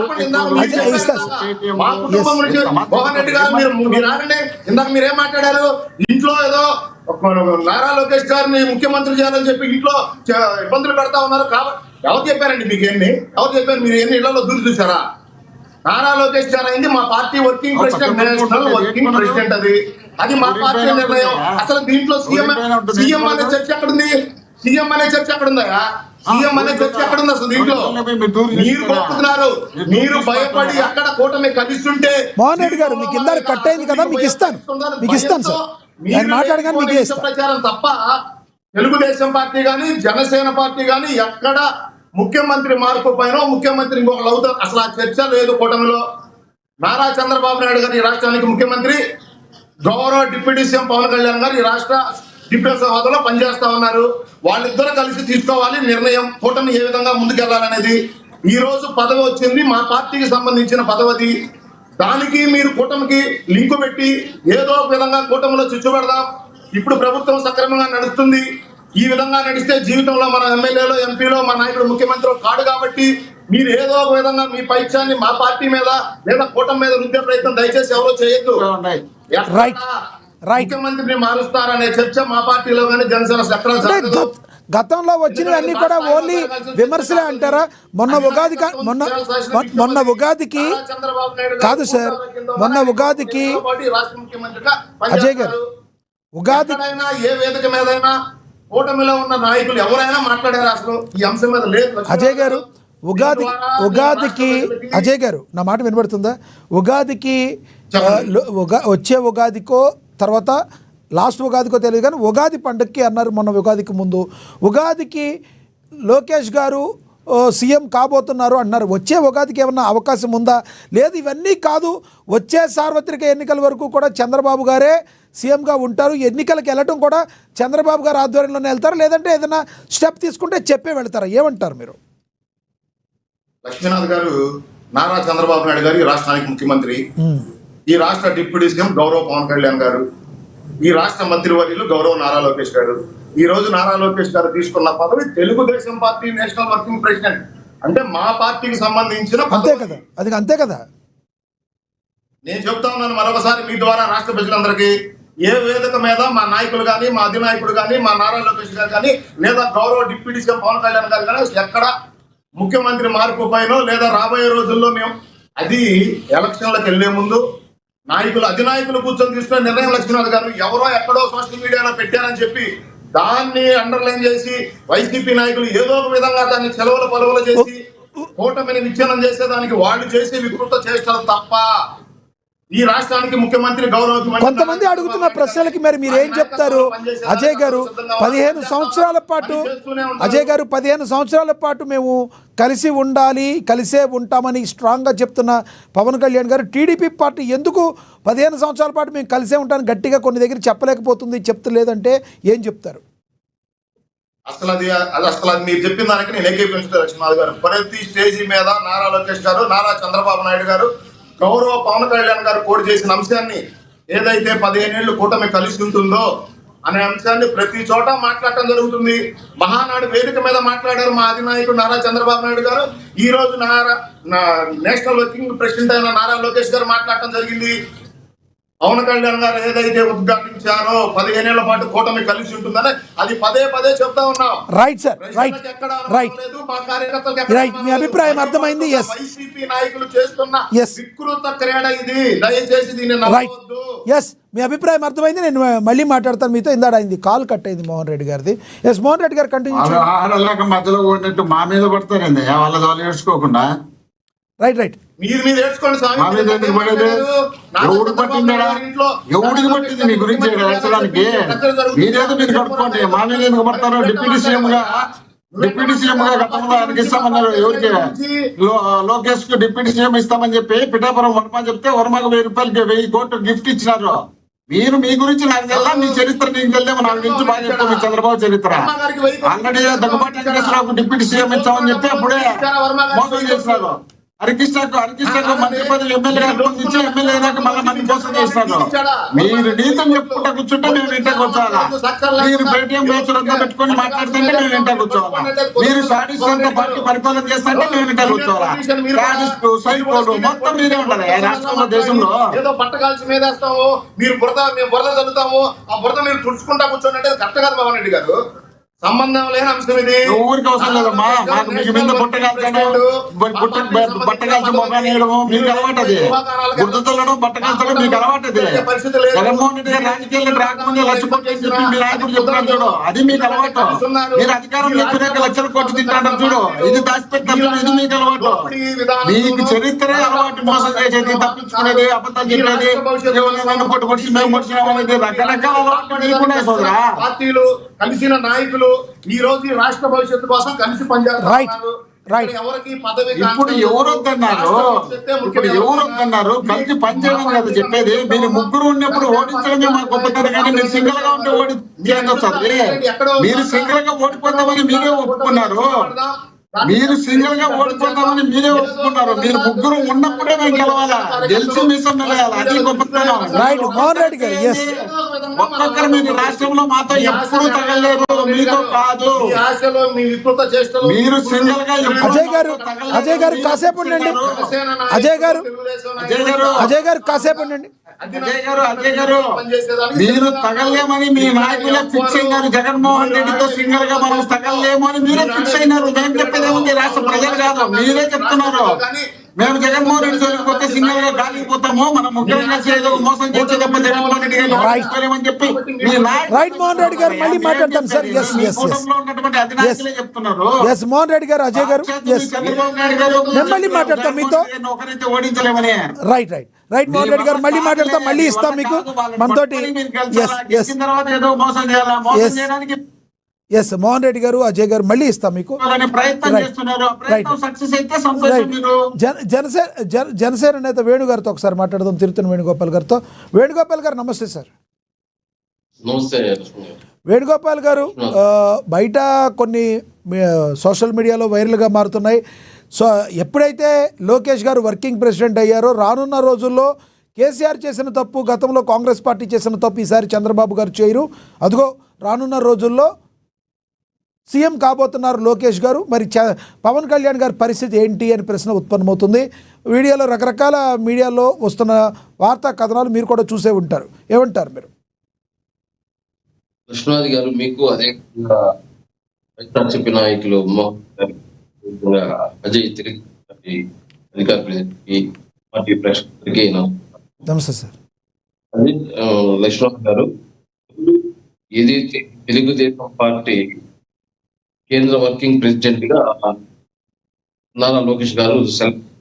మా కుటుంబం నుంచి మోహన్ రెడ్డి గారు మీరు ఆగండి. ఇందాక మీరేం మాట్లాడారు, ఇంట్లో ఏదో నారా లోకేష్ గారిని ముఖ్యమంత్రి చేయాలని చెప్పి ఇంట్లో ఇబ్బందులు పెడతా ఉన్నారు. కాబట్టి ఎవరు చెప్పారండి మీకు? ఎవరు చెప్పారు? మీరు ఎన్ని ఇళ్లలో దూరి చూసారా? నారా లోకేష్ గారు అయింది మా party working president, national working president. అది మా పార్టీ నిర్ణయం. అసలు దీంట్లో సీఎం అనే చర్చ ఎక్కడుంది? సీఎం అనే చర్చ ఎక్కడుందా? సీఎం అనే చర్చ ఎక్కడుంది అసలు? దీంట్లో మీరు కోరుతున్నారు, మీరు భయపడి అక్కడ కూటమి కలిస్తుంటే. మోహన్ రెడ్డి గారు మీకు ఇందాక కట్ అయింది కదా, మీకు ఇస్తాను సార్ మాట్లాడగానే మీకు ప్రచారం తప్ప తెలుగుదేశం పార్టీ గాని జనసేన పార్టీ గాని ఎక్కడ ముఖ్యమంత్రి మార్పు పైన ముఖ్యమంత్రి ఇంకొకరు అవుతారు అసలు ఆ చర్చ లేదు కూటమిలో. నారా చంద్రబాబు నాయుడు గారు ఈ రాష్ట్రానికి ముఖ్యమంత్రి, గౌరవ డిప్యూటీ సీఎం పవన్ కళ్యాణ్ గారు ఈ రాష్ట్ర డిప్యూటీ హోదాలో పనిచేస్తా ఉన్నారు. వాళ్ళిద్దరూ కలిసి తీసుకోవాలి నిర్ణయం, కూటమి ఏ విధంగా ముందుకెళ్లాలనేది. ఈ రోజు పదవి వచ్చింది, మా పార్టీకి సంబంధించిన పదవి. దానికి మీరు కూటమికి లింకు పెట్టి ఏదో ఒక విధంగా కూటమిలో చిచ్చు పెడదాం. ఇప్పుడు ప్రభుత్వం సక్రమంగా నడుస్తుంది. ఈ విధంగా నడిస్తే జీవితంలో మన ఎమ్మెల్యేలో, ఎంపీలో మా నాయకుడు ముఖ్యమంత్రి కాడు. కాబట్టి మీరు ఏదో ఒక విధంగా మీ పైత్యాన్ని మా పార్టీ మీద లేదా కూటమి మీద రుద్దే ప్రయత్నం దయచేసి ఎవరో చేయొద్దు. ముఖ్యమంత్రిని మారుస్తారనే చర్చ మా పార్టీలో కానీ జనసేన ఎక్కడ గతంలో వచ్చినవన్నీ కూడా ఓన్లీ విమర్శలే అంటారా? మొన్న ఉగాదికి కాదు సార్, మొన్న ఉగాదికి అజయ్ గారు ఏ వేదిక మీదైనా కూటమిలో ఉన్న నాయకులు ఎవరైనా మాట్లాడారు అసలు ఈ అంశం మీద లేదు. అజయ్ గారు ఉగాదికి అజయ్ గారు నా మాట వినబడుతుందా? ఉగాదికి వచ్చే ఉగాదికో తర్వాత లాస్ట్ ఉగాదికో తెలియదు కానీ ఉగాది పండుగకి అన్నారు మొన్న ఉగాదికి ముందు. ఉగాదికి లోకేష్ గారు సీఎం కాబోతున్నారు అంటున్నారు. వచ్చే ఉగాదికి ఏమన్నా అవకాశం ఉందా? లేదు ఇవన్నీ కాదు, వచ్చే సార్వత్రిక ఎన్నికల వరకు కూడా చంద్రబాబు గారే సీఎంగా ఉంటారు, ఎన్నికలకు వెళ్ళటం కూడా చంద్రబాబు గారు ఆధ్వర్యంలోనే వెళ్తారు, లేదంటే ఏదైనా స్టెప్ తీసుకుంటే చెప్పే వెళ్తారా? ఏమంటారు మీరు? లక్ష్మీనాథ్ గారు నారా చంద్రబాబు నాయుడు గారు ఈ రాష్ట్రానికి ముఖ్యమంత్రి, ఈ రాష్ట్ర డిప్యూటీ సీఎం గౌరవ పవన్ కళ్యాణ్ గారు, ఈ రాష్ట్ర మంత్రివర్యులు గౌరవ నారా లోకేష్ గారు. ఈ రోజు నారా లోకేష్ గారు తీసుకున్న పదవి Telugu Desam party national working president, అంటే మా పార్టీకి సంబంధించిన అంతే కదా, అది అంతే కదా. నేను చెప్తా ఉన్నాను మరొకసారి మీ ద్వారా రాష్ట్ర ప్రజలందరికీ, ఏ వేదిక మీద మా నాయకులు కానీ, మా అధినాయకుడు కానీ, మా నారా లోకేష్ గారు కానీ, లేదా గౌరవ డిప్యూటీ సీఎం పవన్ కళ్యాణ్ గారు కానీ ఎక్కడ ముఖ్యమంత్రి మార్పు పైన లేదా రాబోయే రోజుల్లో మేము అది ఎలక్షన్లకు వెళ్లే ముందు నాయకులు అధినాయకులు కూర్చొని తీసుకునే నిర్ణయం లక్ష్మీనాథ్ గారు ఎవరో ఎక్కడో సోషల్ మీడియాలో పెట్టారని చెప్పి దాన్ని అండర్లైన్ చేసి వైసీపీ నాయకులు ఏదో ఒక విధంగా దాన్ని చెలవల పొలవలు చేసి కూటమిని విచ్ఛిన్నం చేసేదానికి వాళ్ళు చేసే వికృత చేష్టలు తప్ప ఈ రాష్ట్రానికి ముఖ్యమంత్రి గౌరవ కొంతమంది అడుగుతున్న ప్రశ్నలకి మరి మీరు ఏం చెప్తారు? అజయ్ గారు 15 సంవత్సరాల పాటు మేము కలిసి ఉండాలి, కలిసే ఉంటామని స్ట్రాంగ్గా చెప్తున్న పవన్ కళ్యాణ్ గారు, టీడీపీ పార్టీ ఎందుకు 15 సంవత్సరాల పాటు మేము కలిసే ఉంటామని గట్టిగా కొన్ని దగ్గర చెప్పలేకపోతుంది, చెప్తలేదంటే ఏం చెప్తారు? అసలు అది మీరు చెప్పిన దానికి నేను ఏకీపించుతాను లక్ష్మీనాథ్ గారు. ప్రతి స్టేజీ మీద నారా లోకేష్ గారు, నారా చంద్రబాబు నాయుడు గారు, గౌరవ పవన్ కళ్యాణ్ గారు కోడి చేసిన అంశాన్ని ఏదైతే 15 ఏళ్ళు కూటమి కలిసి ఉంటుందో అనే అంశాన్ని ప్రతి చోట మాట్లాడటం జరుగుతుంది. మహానాడు వేదిక మీద మాట్లాడారు మా అధినాయకుడు నారా చంద్రబాబు నాయుడు గారు. ఈ రోజు నేషనల్ వర్కింగ్ ప్రెసిడెంట్ అయిన నారా లోకేష్ గారు మాట్లాడటం జరిగింది. పవన్ కళ్యాణ్ గారు ఏదైతే ఉద్ఘాటించారో 15 ఏళ్ల పాటు కూటమి కలిసి ఉంటుందని అది పదే పదే చెప్తా ఉన్నాం. Right sir, right. మీ అభిప్రాయం అర్థమైంది. వైసీపీ నాయకులు చేస్తున్న వికృత క్రీడ ఇది, దయచేసి దీన్ని నమ్మవద్దు. ఎస్, మీ అభిప్రాయం అర్థమైంది. నేను మళ్ళీ మాట్లాడతాను మీతో. ఇందాడ అయింది, కాల్ కట్ అయింది మోహన్ రెడ్డి గారిది. ఎస్, మోహన్ రెడ్డి గారు కంటిన్యూ. మధ్యలో కొట్టినట్టు మా మీద పడతారండి, వాళ్ళ వాళ్ళు ఏడ్చుకోకుండా. రైట్. మీరు నేర్చుకోండి. ఎవడు పట్టిందా? ఎవడికి పట్టింది మీ గురించి ఏడ్చడానికి? మీరేదో మీరు కట్టుకోండి, మా మీద ఎందుకు పడతారు? డిప్యూటీ సీఎం గా గతంలో ఆయనకి ఇస్తామన్నారు. ఎవరికి? లోకేష్ కు డిప్యూటీ సీఎం ఇస్తామని చెప్పి పిఠాపురం వర్మ చెప్తే వర్మకు 1000 రూపాయలకి 1000 కోట్లు గిఫ్ట్ ఇచ్చినారు. మీరు మీ గురించి నాకు తెల్లా, మీ చరిత్ర నీకు తెలియదేమో. నాకు గురించి బాగా చెప్తాం మీ చంద్రబాబు చరిత్ర. ఆల్రెడీ దగ్గుబాటి వెంకటేశ్వరరావుకు డిప్యూటీ సీఎం ఇచ్చామని చెప్పి అప్పుడే మోసం చేసినారు. హరికృష్ణకు మంత్రి పదవి ఎమ్మెల్యే ఇచ్చి ఎమ్మెల్యే అయినాక మళ్ళీ మంది మోసం చేస్తారు. మీరు నీతం చెప్పుకుంటా కూర్చుంటే మేము ఇంటికి వచ్చాలా? మీరు పేటీఎం బ్యాచులంతా పెట్టుకొని మాట్లాడుతుంటే మేము ఇంటికి వచ్చావాలా? మీరు సాటిస్ఫైడ్ పార్టీ పరిపాలన చేస్తుంటే మేము ఇంటికి వచ్చావాలా? సాటిస్టు సైకోలు మొత్తం మీరే ఉండాలి రాష్ట్రంలో, దేశంలో. ఏదో బట్ట కాల్చి మీదేస్తాము, మీరు మేము బురద చదువుతాము, ఆ బురద మీరు తుడుచుకుంటా కూర్చోండి అంటే కరెక్ట్ కాదు పవన్ రెడ్డి గారు. సంబంధం లేని అంశం ఇది. ఊరికి అవసరం లేదమ్మా. మాకు మీకు మీద బట్టకాల్చడం, మొబైల్ వేయడము మీకు అలవాటు. అది గుర్తు తల్లడం, బట్టకాల్చడం మీకు అలవాటు. అది జగన్మోహన్ రెడ్డి గారు రాజకీయాల్లో రాకముందే 1,00,000 కోట్లు అని చెప్పి మీ నాయకుడు చెప్తున్నారు చూడు, అది మీకు అలవాటు. మీరు అధికారం లేకపోతే 1,00,000 కోట్లు తింటారు చూడు, ఇది దాచిపెట్టారు, ఇది మీకు అలవాటు. మీకు చరిత్రే అలవాటు, మోసం చేసేది, తప్పించుకునేది, అబద్ధాలు చెప్పేది, పొట్టి మేము పొడిచినామనేది రకరకాల అలవాటు మీకున్నాయి సోదరా. పార్టీలు కలిసిన నాయకులు ఈ రోజు రాష్ట్ర భవిష్యత్తు కోసం కలిసి పనిచేస్తున్నారు. ఇప్పుడు ఎవరొద్దన్నారు? కలిసి పనిచేయడం కదా చెప్పేది. మీరు ముగ్గురు ఉన్నప్పుడు ఓడించడమే మా గొప్పతనం, కానీ మీరు సింగిల్ గా ఉంటే ఓడించేది వస్తుంది. మీరు సింగిల్ గా ఓడిపోతామని మీరే ఒప్పుకున్నారు. మీరు ముగ్గురు ఉన్నప్పుడే మేము గెలవాలా, గెలిచి మీసం నిలయాలి, అది గొప్పతనం. ఒక్కొక్కరు మీరు రాష్ట్రంలో మాతో ఎప్పుడు తగలేరు, మీతో కాదు. మీరు సింగిల్ గా అజయ్ గారు కాసేపు ఉండండి. అజయ్ గారు కాసేపు ఉండండి. అజయ్ గారు మీరు తగలేమని మీ నాయకులే ఫిక్స్ అయినారు. జగన్మోహన్ రెడ్డితో సింగిల్ గా మనం తగలేము అని మీరే ఫిక్స్ అయినారు. మేము చెప్పేదేముంది? రాష్ట్ర ప్రజలు కాదు, మీరే చెప్తున్నారు. మేము జగన్మోహన్ రెడ్డి జోలికి సింగిల్ గా గాలిపోతాము, మనం ముగ్గురు కలిసి ఏదో మోసం చేసే తప్ప జగన్మోహన్ రెడ్డి గారు చెప్పి మోహన్ రెడ్డి గారు మళ్ళీ మాట్లాడతాను సార్. ఉన్నటువంటి అధినాయకులే చెప్తున్నారు. మోహన్ రెడ్డి గారు, అజయ్ గారు, చంద్రబాబు నాయుడు గారు మళ్ళీ మాట్లాడతాం మీతో. ఒకరైతే ఓడించలేమని. రైట్ మోహన్ రెడ్డి గారు మళ్ళీ మాట్లాడతాం, మళ్ళీ ఇస్తాం మీకు మనతోటి. తర్వాత ఏదో మోసం చేయాలా, మోసం చేయడానికి ఎస్ మోహన్ రెడ్డి గారు, అజయ్ గారు మళ్ళీ ఇస్తాం మీకు. ప్రయత్నం Right. చేస్తున్నారు. ఆ Right. ప్రయత్నం సక్సెస్ అయితే సంతోషం. రైట్. మీరు జనసేన నేత వేణు గారితో ఒకసారి మాట్లాడదాం, తిరుత్తని వేణుగోపాల్ గారితో. వేణుగోపాల్ గారు నమస్తే సార్. నమస్తే. వేణుగోపాల్ గారు, బయట కొన్ని సోషల్ మీడియాలో వైరల్గా మారుతున్నాయి. సో ఎప్పుడైతే లోకేష్ గారు వర్కింగ్ ప్రెసిడెంట్ అయ్యారో రానున్న రోజుల్లో కేసీఆర్ చేసిన తప్పు, గతంలో కాంగ్రెస్ పార్టీ చేసిన తప్పు ఈసారి చంద్రబాబు గారు చేయరు, అదిగో రానున్న రోజుల్లో సీఎం కాబోతున్నారు లోకేష్ గారు, మరి పవన్ కళ్యాణ్ గారి పరిస్థితి ఏంటి అని ప్రశ్న ఉత్పన్నమవుతుంది. వీడియోలో రకరకాల మీడియాలో వస్తున్న వార్తా కథనాలు మీరు కూడా చూసే ఉంటారు, ఏమంటారు మీరు? కృష్ణాది గారు, మీకు అదే వైఎస్ఆర్సీపీ నాయకులు అజయ్ తిరిగి అధికార ప్రతినిధి పార్టీ ప్రేక్షకులకి నమస్తే సార్. అదే లక్ష్మణ్ గారు, ఏదైతే తెలుగుదేశం పార్టీ కేంద్ర వర్కింగ్ ప్రెసిడెంట్ గా నారా లోకేష్ గారు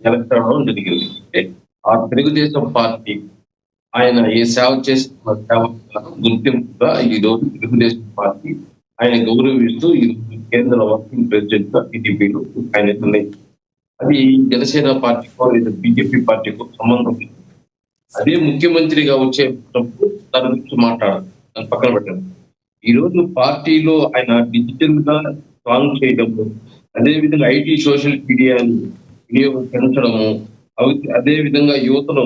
ఎలక్ట్ అవడం జరిగింది. ఆ తెలుగుదేశం పార్టీ ఆయన ఏ సేవ చేస్తున్న సేవ గుర్తింపుగా ఈ రోజు తెలుగుదేశం పార్టీ ఆయన గౌరవిస్తూ ఈ కేంద్ర వర్కింగ్ ప్రెసిడెంట్ గా టీడీపీలో ఆయన నిర్ణయం. అది జనసేన పార్టీకో లేదా బీజేపీ పార్టీకో సంబంధం లేదు. అదే ముఖ్యమంత్రిగా వచ్చేటప్పుడు దాని గురించి మాట్లాడాలి, దాన్ని పక్కన పెట్టండి. ఈ రోజు పార్టీలో ఆయన డిజిటల్ గా స్ట్రాంగ్ చేయడము, అదే విధంగా ఐటీ సోషల్ మీడియాని వినియోగం పెంచడము, అదే విధంగా యువతను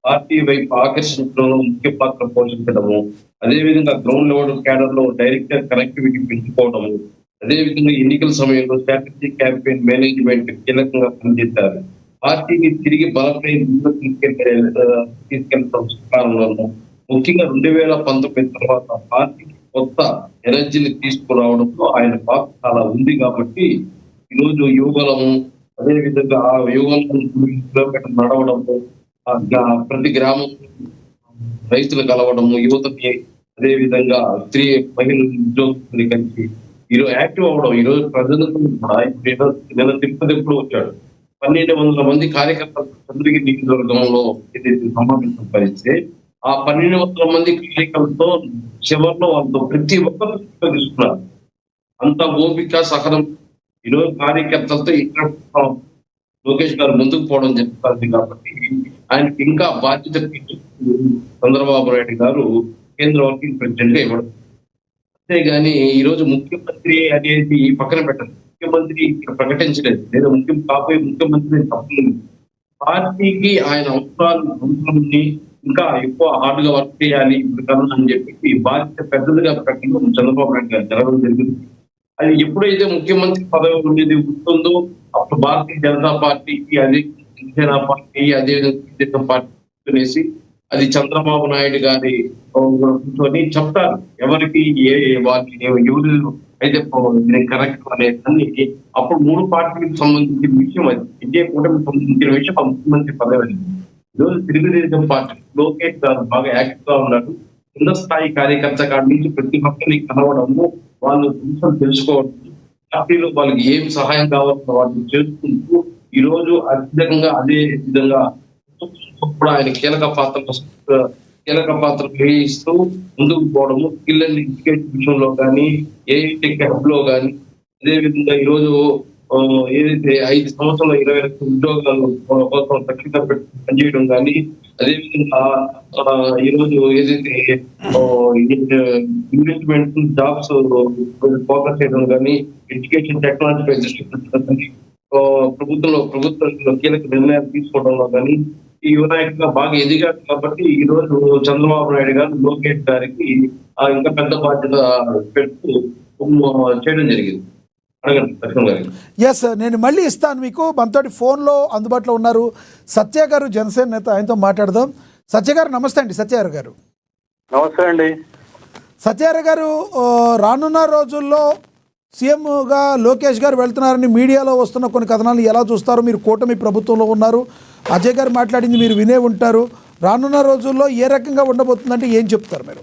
పార్టీ వైపు ఆకర్షించడంలో ముఖ్య పాత్ర పోషించడము, అదే విధంగా గ్రౌండ్ లెవెల్ క్యాడర్ లో డైరెక్టర్ కనెక్టివిటీ పెంచుకోవడము, అదే విధంగా ఎన్నికల సమయంలో స్ట్రాటజీ క్యాంపెయిన్ మేనేజ్మెంట్ కీలకంగా పనిచేశారు. పార్టీని తిరిగి బలపై తీసుకెళ్లడం కారణంలో ముఖ్యంగా 2019 తర్వాత పార్టీకి కొత్త ఎనర్జీని తీసుకురావడంలో ఆయన పాత్ర చాలా ఉంది. కాబట్టి ఈరోజు యువబలము, అదే విధంగా ఆ యువబలం కిలోమీటర్ నడవడము, ప్రతి గ్రామం రైతులు కలవడము, యువతకి అదే విధంగా స్త్రీ మహిళలు ఉద్యోగుల్ని కలిసి ఈరోజు యాక్టివ్ అవ్వడం, ఈరోజు ప్రజలతో నిన్న తిరుపతిలో వచ్చాడు 1200 మంది కార్యకర్తలు చంద్రగిరి నియోజకవర్గంలో ఏదైతే సమావేశం పరిస్తే ఆ 1200 మంది కార్యకర్తలతో చివరిలో వాళ్ళతో ప్రతి ఒక్కరు తీసుకున్నారు. అంత ఓపిక సహనం ఈరోజు కార్యకర్తలతో ఇక్కడ లోకేష్ గారు ముందుకు పోవడం జరుగుతుంది. కాబట్టి ఆయనకి ఇంకా బాధ్యత చంద్రబాబు నాయుడు గారు కేంద్ర వర్కింగ్ ప్రెసిడెంట్ గా ఇవ్వడం. అంతేగాని ఈ రోజు ముఖ్యమంత్రి అనేది పక్కన పెట్టండి, ముఖ్యమంత్రి ఇక్కడ ప్రకటించలేదు లేదా కాబోయే ముఖ్యమంత్రి తప్పలేదు. పార్టీకి ఆయన అవసరాన్ని ఇంకా ఎక్కువ హార్డ్ గా వర్క్ చేయాలి అని చెప్పి బాధ్యత పెద్దలుగా ప్రకటించడం చంద్రబాబు నాయుడు గారు జరగడం జరిగింది. అది ఎప్పుడైతే ముఖ్యమంత్రి పదవి ఉండేది ఉంటుందో అప్పుడు భారతీయ జనతా పార్టీకి, అదే జనసేన పార్టీ, అదేవిధంగా పార్టీ అనేసి అది చంద్రబాబు నాయుడు గారి కూర్చొని చెప్తారు ఎవరికి ఎవరు అయితే కరెక్ట్ అనేది. అప్పుడు 3 పార్టీలకు సంబంధించిన విషయం అది, ఇండియా కూటమికి సంబంధించిన విషయం ఆ ముఖ్యమంత్రి పదవి అనేది. ఈరోజు తెలుగుదేశం పార్టీ లోకేష్ గారు బాగా యాక్టివ్ గా ఉన్నారు. కింద స్థాయి కార్యకర్త కాడి నుంచి ప్రతి ఒక్కరిని కలవడము, వాళ్ళు తెలుసుకోవడం, పార్టీలో వాళ్ళకి ఏం సహాయం కావాలో వాళ్ళు చేసుకుంటూ ఈ రోజు అత్యధికంగా అదే విధంగా కూడా ఆయన కీలక పాత్ర వహిస్తూ ముందుకు పోవడము, స్కిల్ అండ్ ఎడ్యుకేషన్ విషయంలో కానీ, ఏఐటెక్ హబ్ లో కానీ, అదే విధంగా ఈ రోజు ఏదైతే 5 సంవత్సరాల 20 లక్షల ఉద్యోగాలు కోసం లక్ష్యంగా పెట్టి పనిచేయడం కానీ, అదేవిధంగా ఈ రోజు ఏదైతే ఇన్వెస్ట్మెంట్ జాబ్స్ ఫోకస్ చేయడం కానీ, ఎడ్యుకేషన్ టెక్నాలజీ పై దృష్టి పెట్టడం కానీ, ప్రభుత్వంలో కీలక నిర్ణయాలు తీసుకోవడంలో కానీ ఈ యువ నాయకులుగా బాగా ఎదిగారు. కాబట్టి ఈ రోజు చంద్రబాబు నాయుడు గారు లోకేష్ గారికి ఇంకా పెద్ద బాధ్యత పెడుతూ చేయడం జరిగింది. ఎస్, నేను మళ్ళీ ఇస్తాను మీకు. మనతోటి ఫోన్లో అందుబాటులో ఉన్నారు సత్య గారు, జనసేన నేత, ఆయనతో మాట్లాడదాం. సత్య గారు నమస్తే అండి. సత్యార గారు నమస్తే అండి. సత్యార గారు, రానున్న రోజుల్లో సీఎంగా లోకేష్ గారు వెళ్తున్నారని మీడియాలో వస్తున్న కొన్ని కథనాలను ఎలా చూస్తారు? మీరు కూటమి ప్రభుత్వంలో ఉన్నారు, అజయ్ గారు మాట్లాడింది మీరు వినే ఉంటారు. రానున్న రోజుల్లో ఏ రకంగా ఉండబోతుందంటే ఏం చెప్తారు మీరు?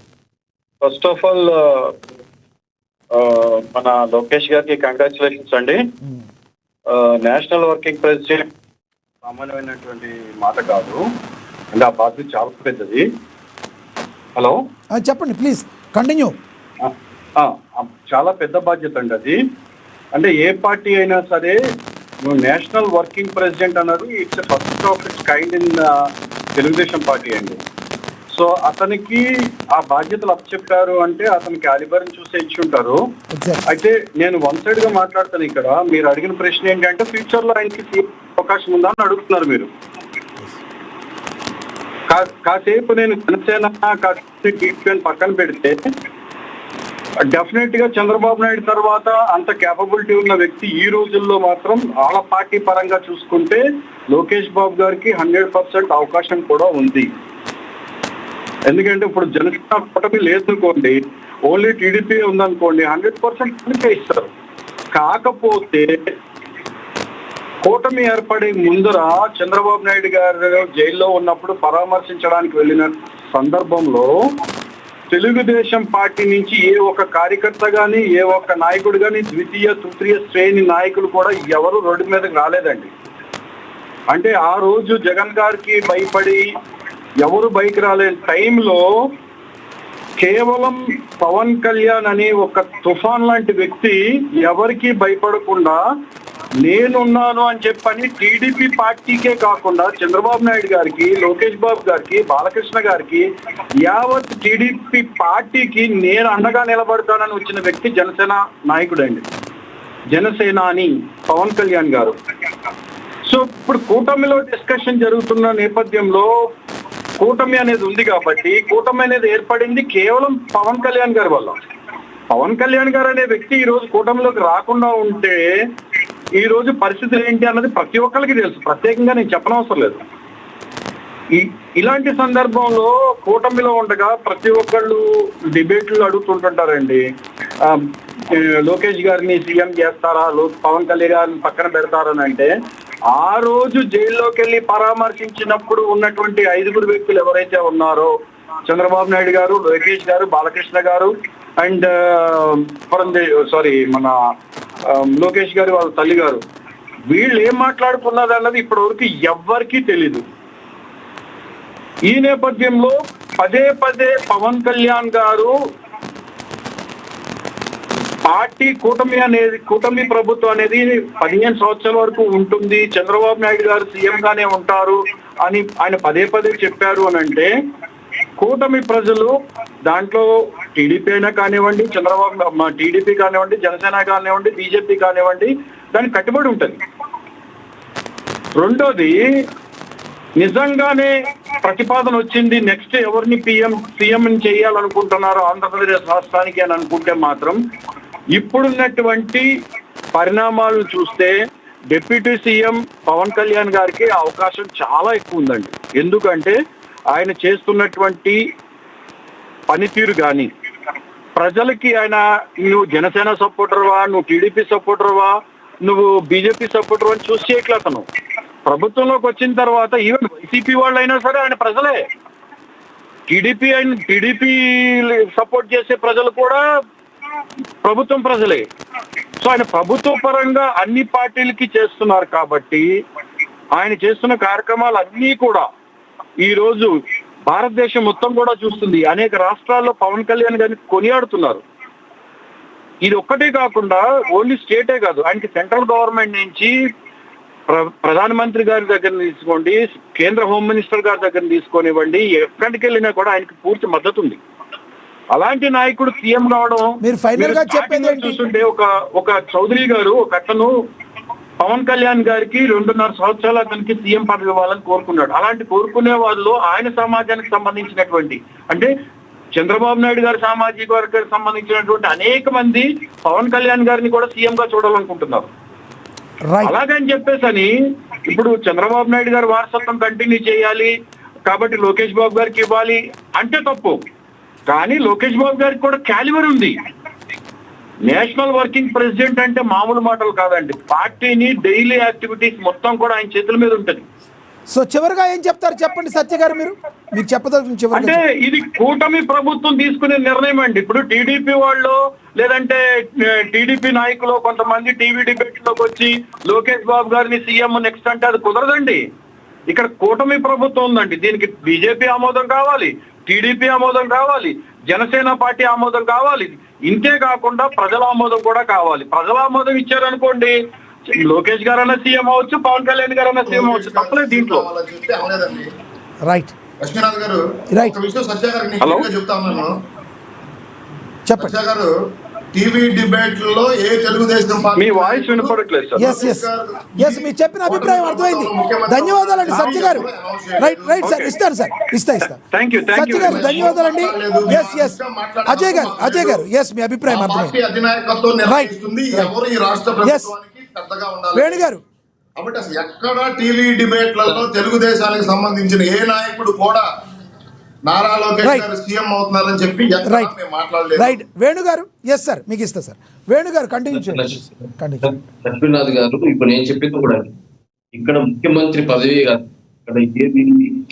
ఫస్ట్ ఆఫ్ ఆల్ మన లోకేష్ గారికి కంగ్రాచులేషన్స్ అండి. నేషనల్ వర్కింగ్ ప్రెసిడెంట్ సామాన్యమైనటువంటి మాట కాదు, అంటే ఆ బాధ్యత చాలా పెద్దది. హలో చెప్పండి ప్లీజ్, కంటిన్యూ. చాలా పెద్ద బాధ్యత అండి అది. అంటే ఏ పార్టీ అయినా సరే, నేషనల్ వర్కింగ్ ప్రెసిడెంట్ అన్నది it's first of it's kind in Telugu Desam party అండి. సో అతనికి ఆ బాధ్యతలు అప్పచెప్పారు అంటే అతని క్యాలిబర్ని చూసి ఇచ్చి ఉంటారు. అయితే నేను వన్ సైడ్ గా మాట్లాడతాను. ఇక్కడ మీరు అడిగిన ప్రశ్న ఏంటంటే ఫ్యూచర్ లో ఆయనకి అవకాశం ఉందా అని అడుగుతున్నారు మీరు. కాసేపు నేను జనసేన కాసేపు టీడీపీ పక్కన పెడితే, డెఫినెట్ గా చంద్రబాబు నాయుడు తర్వాత అంత కేపబిలిటీ ఉన్న వ్యక్తి ఈ రోజుల్లో మాత్రం వాళ్ళ పార్టీ పరంగా చూసుకుంటే లోకేష్ బాబు గారికి 100% అవకాశం కూడా ఉంది. ఎందుకంటే ఇప్పుడు జనసేన కూటమి లేదనుకోండి, ఓన్లీ టీడీపీ ఉందనుకోండి, 100% ఇస్తారు. కాకపోతే కూటమి ఏర్పడే ముందర చంద్రబాబు నాయుడు గారు జైల్లో ఉన్నప్పుడు పరామర్శించడానికి వెళ్ళిన సందర్భంలో తెలుగుదేశం పార్టీ నుంచి ఏ ఒక్క కార్యకర్త గాని, ఏ ఒక్క నాయకుడు గాని, ద్వితీయ తృతీయ శ్రేణి నాయకులు కూడా ఎవరు రోడ్డు మీదకి రాలేదండి. అంటే ఆ రోజు జగన్ గారికి భయపడి ఎవరు బయటకు రాలేని టైంలో కేవలం పవన్ కళ్యాణ్ అనే ఒక తుఫాన్ లాంటి వ్యక్తి ఎవరికి భయపడకుండా నేనున్నాను అని చెప్పని టీడీపీ పార్టీకే కాకుండా చంద్రబాబు నాయుడు గారికి, లోకేష్ బాబు గారికి, బాలకృష్ణ గారికి, యావత్ టీడీపీ పార్టీకి నేను అండగా నిలబడతానని వచ్చిన వ్యక్తి జనసేన నాయకుడండి. జనసేనాని పవన్ కళ్యాణ్ గారు. సో ఇప్పుడు కూటమిలో డిస్కషన్ జరుగుతున్న నేపథ్యంలో కూటమి అనేది ఉంది కాబట్టి, కూటమి అనేది ఏర్పడింది కేవలం పవన్ కళ్యాణ్ గారి వల్ల. పవన్ కళ్యాణ్ గారు అనే వ్యక్తి ఈ రోజు కూటమిలోకి రాకుండా ఉంటే ఈ రోజు పరిస్థితులు ఏంటి అన్నది ప్రతి ఒక్కరికి తెలుసు, ప్రత్యేకంగా నేను చెప్పనవసరం లేదు. ఇలాంటి సందర్భంలో కూటమిలో ఉండగా ప్రతి ఒక్కళ్ళు డిబేట్లు అడుగుతుంటుంటారండి. లోకేష్ గారిని సీఎం చేస్తారా, పవన్ కళ్యాణ్ గారిని పక్కన పెడతారని. అంటే ఆ రోజు జైల్లోకి వెళ్ళి పరామర్శించినప్పుడు ఉన్నటువంటి 5 వ్యక్తులు ఎవరైతే ఉన్నారో, చంద్రబాబు నాయుడు గారు, లోకేష్ గారు, బాలకృష్ణ గారు అండ్ మన లోకేష్ గారు వాళ్ళ తల్లి గారు, వీళ్ళు ఏం మాట్లాడుకున్నది అన్నది ఇప్పటి వరకు ఎవ్వరికీ తెలీదు. ఈ నేపథ్యంలో పదే పవన్ కళ్యాణ్ గారు పార్టీ కూటమి ప్రభుత్వం అనేది 15 సంవత్సరాల వరకు ఉంటుంది, చంద్రబాబు నాయుడు గారు సీఎం గానే ఉంటారు అని ఆయన పదే చెప్పారు అని అంటే, కూటమి ప్రజలు దాంట్లో టీడీపీ అయినా కానివ్వండి, టీడీపీ కానివ్వండి, జనసేన కానివ్వండి, బీజేపీ కానివ్వండి, దానికి కట్టుబడి ఉంటుంది. రెండోది, నిజంగానే ప్రతిపాదన వచ్చింది నెక్స్ట్ ఎవరిని సీఎం చేయాలనుకుంటున్నారో ఆంధ్రప్రదేశ్ రాష్ట్రానికి అని అనుకుంటే మాత్రం ఇప్పుడున్నటువంటి పరిణామాలను చూస్తే డిప్యూటీ సీఎం పవన్ కళ్యాణ్ గారికి అవకాశం చాలా ఎక్కువ ఉందండి. ఎందుకంటే ఆయన చేస్తున్నటువంటి పనితీరు కానీ, ప్రజలకి ఆయన నువ్వు జనసేన సపోర్టర్వా, నువ్వు టీడీపీ సపోర్టర్వా, నువ్వు బీజేపీ సపోర్టర్ అని చూసి చేయట్లే. అతను ప్రభుత్వంలోకి వచ్చిన తర్వాత ఈవెన్ వైసీపీ వాళ్ళు అయినా సరే ఆయన ప్రజలే, టీడీపీ సపోర్ట్ చేసే ప్రజలు కూడా ప్రభుత్వం ప్రజలే. సో ఆయన ప్రభుత్వ పరంగా అన్ని పార్టీలకి చేస్తున్నారు కాబట్టి ఆయన చేస్తున్న కార్యక్రమాలు అన్నీ కూడా ఈ రోజు భారతదేశం మొత్తం కూడా చూస్తుంది. అనేక రాష్ట్రాల్లో పవన్ కళ్యాణ్ గారిని కొనియాడుతున్నారు. ఇది ఒక్కటే కాకుండా ఓన్లీ స్టేటే కాదు, ఆయనకి సెంట్రల్ గవర్నమెంట్ నుంచి ప్రధానమంత్రి గారి దగ్గర తీసుకోండి, కేంద్ర హోమ్ మినిస్టర్ గారి దగ్గర తీసుకొనివ్వండి, ఎక్కడికి వెళ్ళినా కూడా ఆయనకి పూర్తి మద్దతు ఉంది. అలాంటి నాయకుడు సీఎం కావడం మీరు ఫైనల్ గా చెప్పేది చూస్తుంటే ఒక చౌదరి గారు ఒక అతను పవన్ కళ్యాణ్ గారికి 2.5 సంవత్సరాలు అతనికి సీఎం పదవి ఇవ్వాలని కోరుకున్నాడు. అలాంటి కోరుకునే వాళ్ళు ఆయన సమాజానికి సంబంధించినటువంటి, అంటే చంద్రబాబు నాయుడు గారి సామాజిక వర్గానికి సంబంధించినటువంటి అనేక మంది పవన్ కళ్యాణ్ గారిని కూడా సీఎం గా చూడాలనుకుంటున్నారు. అలాగని చెప్పేసని ఇప్పుడు చంద్రబాబు నాయుడు గారి వారసత్వం కంటిన్యూ చేయాలి కాబట్టి లోకేష్ బాబు గారికి ఇవ్వాలి అంటే తప్పు. కానీ లోకేష్ బాబు గారికి కూడా క్యాలిబర్ ఉంది. నేషనల్ వర్కింగ్ ప్రెసిడెంట్ అంటే మామూలు మాటలు కాదండి. పార్టీని డైలీ యాక్టివిటీస్ మొత్తం కూడా ఆయన చేతుల మీద ఉంటుంది. సో చివరిగా ఏం చెప్తారు చెప్పండి సత్య గారు, మీరు చెప్పదలుచుకున్న అంటే ఇది కూటమి ప్రభుత్వం తీసుకునే నిర్ణయం అండి. ఇప్పుడు టీడీపీ వాళ్ళు లేదంటే టీడీపీ నాయకులు కొంతమంది టీవీ డిబేట్ లోకి వచ్చి లోకేష్ బాబు గారిని సీఎం నెక్స్ట్ అంటే అది కుదరదండి. ఇక్కడ కూటమి ప్రభుత్వం ఉందండి, దీనికి బీజేపీ ఆమోదం కావాలి, టీడీపీ ఆమోదం కావాలి, జనసేన పార్టీ ఆమోదం కావాలి. ఇంతే కాకుండా ప్రజల ఆమోదం కూడా కావాలి. ప్రజల ఆమోదం ఇచ్చారనుకోండి, లోకేష్ గారన్నా సీఎం అవ్వచ్చు, పవన్ కళ్యాణ్ గారన్నా సీఎం అవ్వచ్చు, తప్పలేదు దీంట్లో. రైట్ లక్ష్మీనాథ్ గారు, రైట్. ఒక విషయం సత్య గారికి హలో. చెప్తా ఉన్నాను. చెప్పండి. సత్య గారు, టీవీ డిబేట్లలో ఏ తెలుగుదేశం పార్టీ మీ వాయిస్ వినపడట్లేదు సార్. ఎస్ మీరు చెప్పిన అభిప్రాయం అర్థమైంది. ధన్యవాదాలండి సత్య గారు. రైట్ రైట్ సార్, ఇస్తాను సార్, ఇస్తా. థ్యాంక్ యూ సత్య గారు ధన్యవాదాలండి. ఎస్ అజయ్ గారు ఎస్ మీ అభిప్రాయం అర్థమైంది. పార్టీ అధినాయకత్వం నిర్ణయిస్తుంది ఎవరు ఈ రాష్ట్ర ప్రభుత్వానికి పెద్దగా ఉండాలి. వేణు గారు, కాబట్టి అసలు ఎక్కడ టీవీ డిబేట్లలో తెలుగుదేశానికి సంబంధించిన ఏ నాయకుడు కూడా నారా లోకేష్ Right. గారు సీఎం అవుతున్నారని చెప్పి ఎక్కడ రైట్ మేము మాట్లాడలేదు. రైట్ వేణు గారు, ఎస్ సార్ మీకు ఇస్తా సార్. వేణు గారు కంటిన్యూ చేయండి. కంటిన్యూ. లక్ష్మీనాథ్ గారు, ఇప్పుడు నేను చెప్పింది కూడా ఇక్కడ ముఖ్యమంత్రి పదవి కాదు, ఇక్కడ ఏది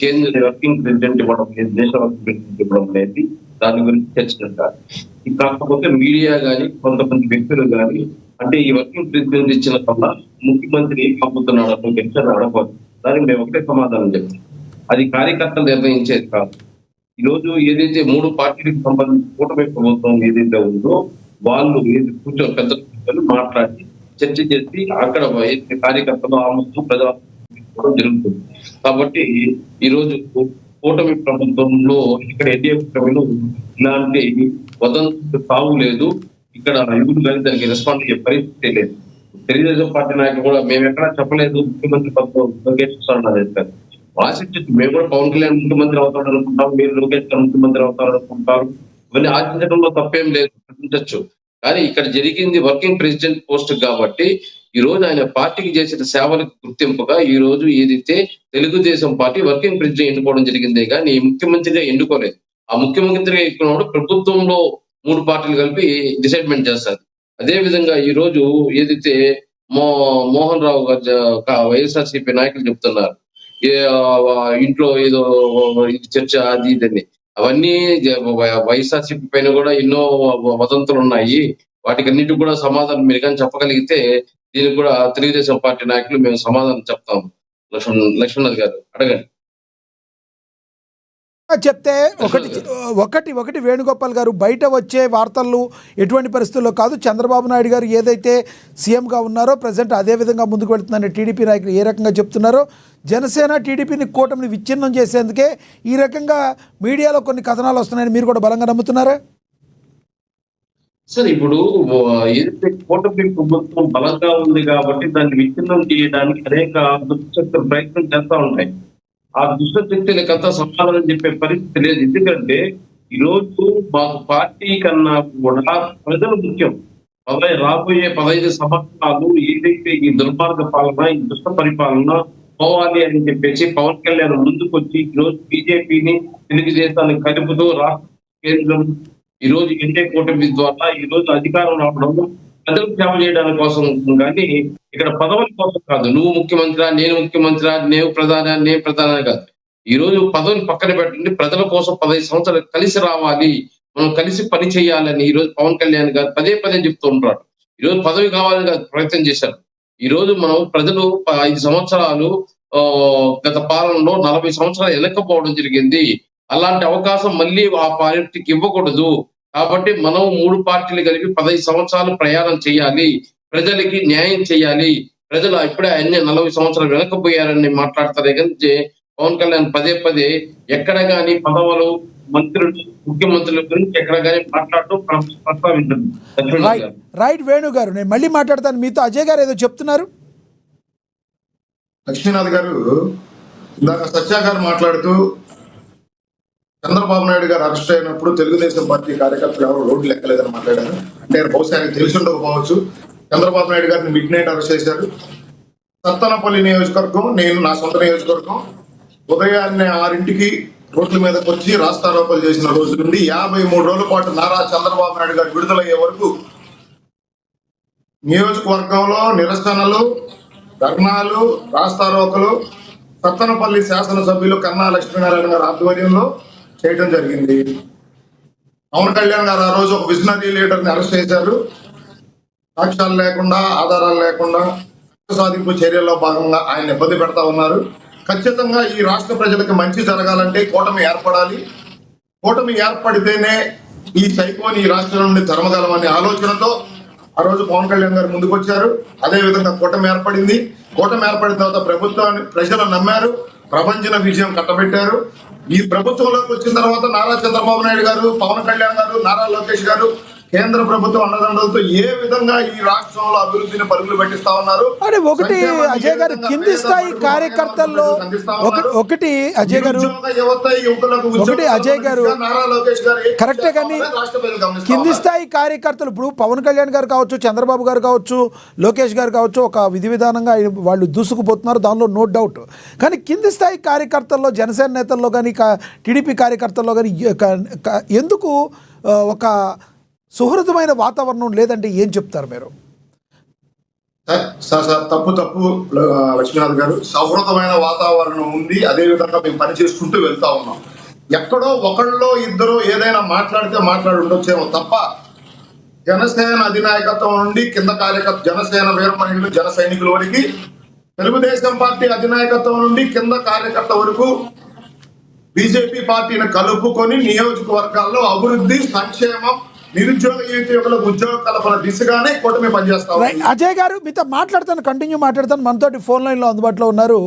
కేంద్ర వర్కింగ్ ప్రెసిడెంట్ ఇవ్వడం లేదు, దేశ వర్కింగ్ ప్రెసిడెంట్ ఇవ్వడం లేదు, దాని గురించి చర్చించారు. కాకపోతే మీడియా కానీ కొంతమంది వ్యక్తులు కానీ అంటే ఈ వర్కింగ్ ప్రెసిడెంట్ ఇచ్చిన వల్ల ముఖ్యమంత్రి ఏం పంపుతున్నాడు అసలు టెన్షన్ అడగదు. దానికి మేము ఒకటే సమాధానం చెప్తాం, అది కార్యకర్తలు నిర్ణయించేది కాదు. ఈ రోజు ఏదైతే 3 పార్టీలకు సంబంధించి కూటమి ప్రభుత్వం ఏదైతే ఉందో వాళ్ళు కూర్చొని పెద్ద కూర్చొని మాట్లాడి చర్చ చేసి అక్కడ కార్యకర్తలు ఆమోదం ప్రజలు జరుగుతుంది. కాబట్టి ఈ రోజు కూటమి ప్రభుత్వంలో ఇక్కడ ఎన్డీఏ కూటమిలో ఇలాంటి వదంతులకు తావు లేదు. ఇక్కడ ఎవరు కానీ దానికి రెస్పాండ్ అయ్యే పరిస్థితి లేదు. తెలుగుదేశం పార్టీ నాయకులు కూడా మేము ఎక్కడా చెప్పలేదు ముఖ్యమంత్రి పదవి లోకేష్ చెప్పారు. ఆశించి మేము కూడా పవన్ కళ్యాణ్ ముఖ్యమంత్రి అవుతాడు అనుకుంటాం, మీరు లోకేష్ గారు ముఖ్యమంత్రి అవుతారు అనుకుంటారు. ఇవన్నీ ఆశించడంలో తప్పేం లేదు, ఆశించచ్చు. కానీ ఇక్కడ జరిగింది వర్కింగ్ ప్రెసిడెంట్ పోస్ట్ కాబట్టి ఈ రోజు ఆయన పార్టీకి చేసిన సేవలకు గుర్తింపుగా ఈ రోజు ఏదైతే తెలుగుదేశం పార్టీ వర్కింగ్ ప్రెసిడెంట్ ఎన్నుకోవడం జరిగిందే కానీ ముఖ్యమంత్రిగా ఎన్నుకోలేదు. ఆ ముఖ్యమంత్రిగా ఎన్నుకున్నప్పుడు ప్రభుత్వంలో 3 పార్టీలు కలిపి డిసైడ్మెంట్ చేస్తారు. అదే విధంగా ఈ రోజు ఏదైతే మోహన్ రావు గారు వైఎస్ఆర్సీపీ నాయకులు చెప్తున్నారు ఇంట్లో ఏదో ఇది చర్చ అది ఇదని, అవన్నీ వైఎస్ఆర్సీపీ పైన కూడా ఎన్నో వదంతులు ఉన్నాయి. వాటికి అన్నిటికి కూడా సమాధానం మీరు కానీ చెప్పగలిగితే దీనికి కూడా తెలుగుదేశం పార్టీ నాయకులు మేము సమాధానం చెప్తాం. లక్ష్మణ్ గారు అడగండి. చెప్తే ఒకటి వేణుగోపాల్ గారు, బయట వచ్చే వార్తలు ఎటువంటి పరిస్థితుల్లో కాదు, చంద్రబాబు నాయుడు గారు ఏదైతే సీఎంగా ఉన్నారో ప్రజెంట్ అదే విధంగా ముందుకు వెళ్తుందని టీడీపీ నాయకులు ఏ రకంగా చెప్తున్నారో, జనసేన టీడీపీని కూటమిని విచ్ఛిన్నం చేసేందుకే ఈ రకంగా మీడియాలో కొన్ని కథనాలు వస్తున్నాయని మీరు కూడా బలంగా నమ్ముతున్నారా? సార్, ఇప్పుడు ఏదైతే కూటమి ప్రభుత్వం బలంగా ఉంది కాబట్టి దాన్ని విచ్ఛిన్నం చేయడానికి అనేక దుష్టశక్తులు ప్రయత్నం చేస్తా ఉంటాయి. ఆ దుష్టశక్తులకంతా సమాధానం చెప్పే పరిస్థితి లేదు. ఎందుకంటే ఈ రోజు మాకు పార్టీ కన్నా కూడా ప్రజలు ముఖ్యం. రాబోయే 15 సంవత్సరాలు ఏదైతే ఈ దుర్మార్గ పాలన, ఈ దుష్ట పరిపాలన పోవాలి అని చెప్పేసి పవన్ కళ్యాణ్ ముందుకొచ్చి ఈ రోజు బీజేపీని తెలుగుదేశాన్ని కలుపుతూ రాష్ట్ర కేంద్రం ఈ రోజు ఎన్డీఏ కూటమి ద్వారా ఈ రోజు అధికారం రావడం ప్రజలకు సేవ చేయడానికి కోసం కానీ ఇక్కడ పదవుల కోసం కాదు. నువ్వు ముఖ్యమంత్రి, నేను ముఖ్యమంత్రి, నేను ప్రధాని కాదు. ఈ రోజు పదవిని పక్కన పెట్టండి, ప్రజల కోసం 15 సంవత్సరాలు కలిసి రావాలి, మనం కలిసి పని చేయాలని ఈ రోజు పవన్ కళ్యాణ్ గారు పదే చెప్తూ ఉంటారు. ఈ రోజు పదవి కావాలని ప్రయత్నం చేశారు. ఈ రోజు మనం ప్రజలు 5 సంవత్సరాలు గత పాలనలో 40 సంవత్సరాలు వెనక్కపోవడం జరిగింది. అలాంటి అవకాశం మళ్ళీ ఆ పార్టీకి ఇవ్వకూడదు. కాబట్టి మనం 3 పార్టీలు కలిపి 15 సంవత్సరాలు ప్రయాణం చేయాలి, ప్రజలకి న్యాయం చేయాలి. ప్రజలు ఇప్పుడే అన్ని 40 సంవత్సరాలు వెనకపోయారని మాట్లాడతారే కానీ పవన్ కళ్యాణ్ పదే ఎక్కడ కానీ పదవులు, మంత్రులు, ముఖ్యమంత్రుల గురించి ఎక్కడ కానీ మాట్లాడటం ప్రస్తావించండి. రైట్ వేణు గారు, నేను మళ్ళీ మాట్లాడతాను మీతో. అజయ్ గారు ఏదో చెప్తున్నారు. లక్ష్మీనాథ్ గారు, ఇందాక సత్య గారు మాట్లాడుతూ చంద్రబాబు నాయుడు గారు అరెస్ట్ అయినప్పుడు తెలుగుదేశం పార్టీ కార్యకర్తలు ఎవరు రోడ్లు ఎక్కలేదని మాట్లాడారు. అంటే బహుశా ఆయనకు తెలిసి ఉండకపోవచ్చు. చంద్రబాబు నాయుడు గారిని మిడ్ నైట్ అరెస్ట్ చేశారు. సత్తనపల్లి నియోజకవర్గం, నేను నా సొంత నియోజకవర్గం, ఉదయాన్నే 6ంటికి రోడ్ల మీదకి వచ్చి రాస్తారోపణలు చేసిన రోజు నుండి 53 రోజుల పాటు నారా చంద్రబాబు నాయుడు గారు విడుదలయ్యే వరకు నియోజకవర్గంలో నిరసనలు, ధర్నాలు, రాస్తారోకలు సత్తనపల్లి శాసనసభ్యులు కన్నా లక్ష్మీనారాయణ గారి ఆధ్వర్యంలో చేయడం జరిగింది. పవన్ కళ్యాణ్ గారు ఆ రోజు ఒక విజనరీ లీడర్ని అరెస్ట్ చేశారు. సాక్ష్యాలు లేకుండా, ఆధారాలు లేకుండా సాధింపు చర్యల్లో భాగంగా ఆయన ఇబ్బంది పెడతా ఉన్నారు. ఖచ్చితంగా ఈ రాష్ట్ర ప్రజలకు మంచి జరగాలంటే కూటమి ఏర్పడాలి. కూటమి ఏర్పడితేనే ఈ సైకోని ఈ రాష్ట్రం నుండి తరమగలమనే ఆలోచనతో ఆ రోజు పవన్ కళ్యాణ్ గారు ముందుకు వచ్చారు. అదే విధంగా కూటమి ఏర్పడింది. కూటమి ఏర్పడిన తర్వాత ప్రభుత్వాన్ని ప్రజలు నమ్మారు, ప్రపంచ విజయం కట్టబెట్టారు. ఈ ప్రభుత్వంలోకి వచ్చిన తర్వాత నారా చంద్రబాబు నాయుడు గారు, పవన్ కళ్యాణ్ గారు, నారా లోకేష్ గారు కేంద్ర ప్రభుత్వం అండదండలతో ఏ విధంగా ఈ రాష్ట్రంలో అభివృద్ధిని పరుగులు పెట్టిస్తా ఉన్నారు. అంటే ఒకటి అజయ్ గారు, కింది స్థాయి కార్యకర్తల్లో ఒకటి అజయ్ గారు, ఒకటి అజయ్ గారు కరెక్టే, కానీ కింది స్థాయి కార్యకర్తలు ఇప్పుడు పవన్ కళ్యాణ్ గారు కావచ్చు, చంద్రబాబు గారు కావచ్చు, లోకేష్ గారు కావచ్చు, ఒక విధి విధానంగా వాళ్ళు దూసుకుపోతున్నారు, దానిలో నో డౌట్. కానీ కింది స్థాయి కార్యకర్తల్లో, జనసేన నేతల్లో కానీ, టీడీపీ కార్యకర్తల్లో కానీ ఎందుకు ఒక సుహృదమైన వాతావరణం లేదంటే ఏం చెప్తారు మీరు? సార్ తప్పు లక్ష్మీనాథ్ గారు, సౌహృదమైన వాతావరణం ఉంది. అదే విధంగా మేము పని చేసుకుంటూ వెళ్తా ఉన్నాం. ఎక్కడో ఒకళ్ళో ఇద్దరు ఏదైనా మాట్లాడితే మాట్లాడి ఉండొచ్చేమో తప్ప జనసేన అధినాయకత్వం నుండి కింద జనసేన వీరమహిళలు, జన సైనికుల వరకు, తెలుగుదేశం పార్టీ అధినాయకత్వం నుండి కింద కార్యకర్త వరకు బీజేపీ పార్టీని కలుపుకొని నియోజకవర్గాల్లో అభివృద్ధి, సంక్షేమం, నిరుద్యోగ యువకులకు ఉద్యోగ కల్పన దిశగానే కూటమి పనిచేస్తాం. అజయ్ గారు, మీతో కంటిన్యూ మాట్లాడతాను. మనతోటి ఫోన్ లైన్లో అందుబాటులో ఉన్నారు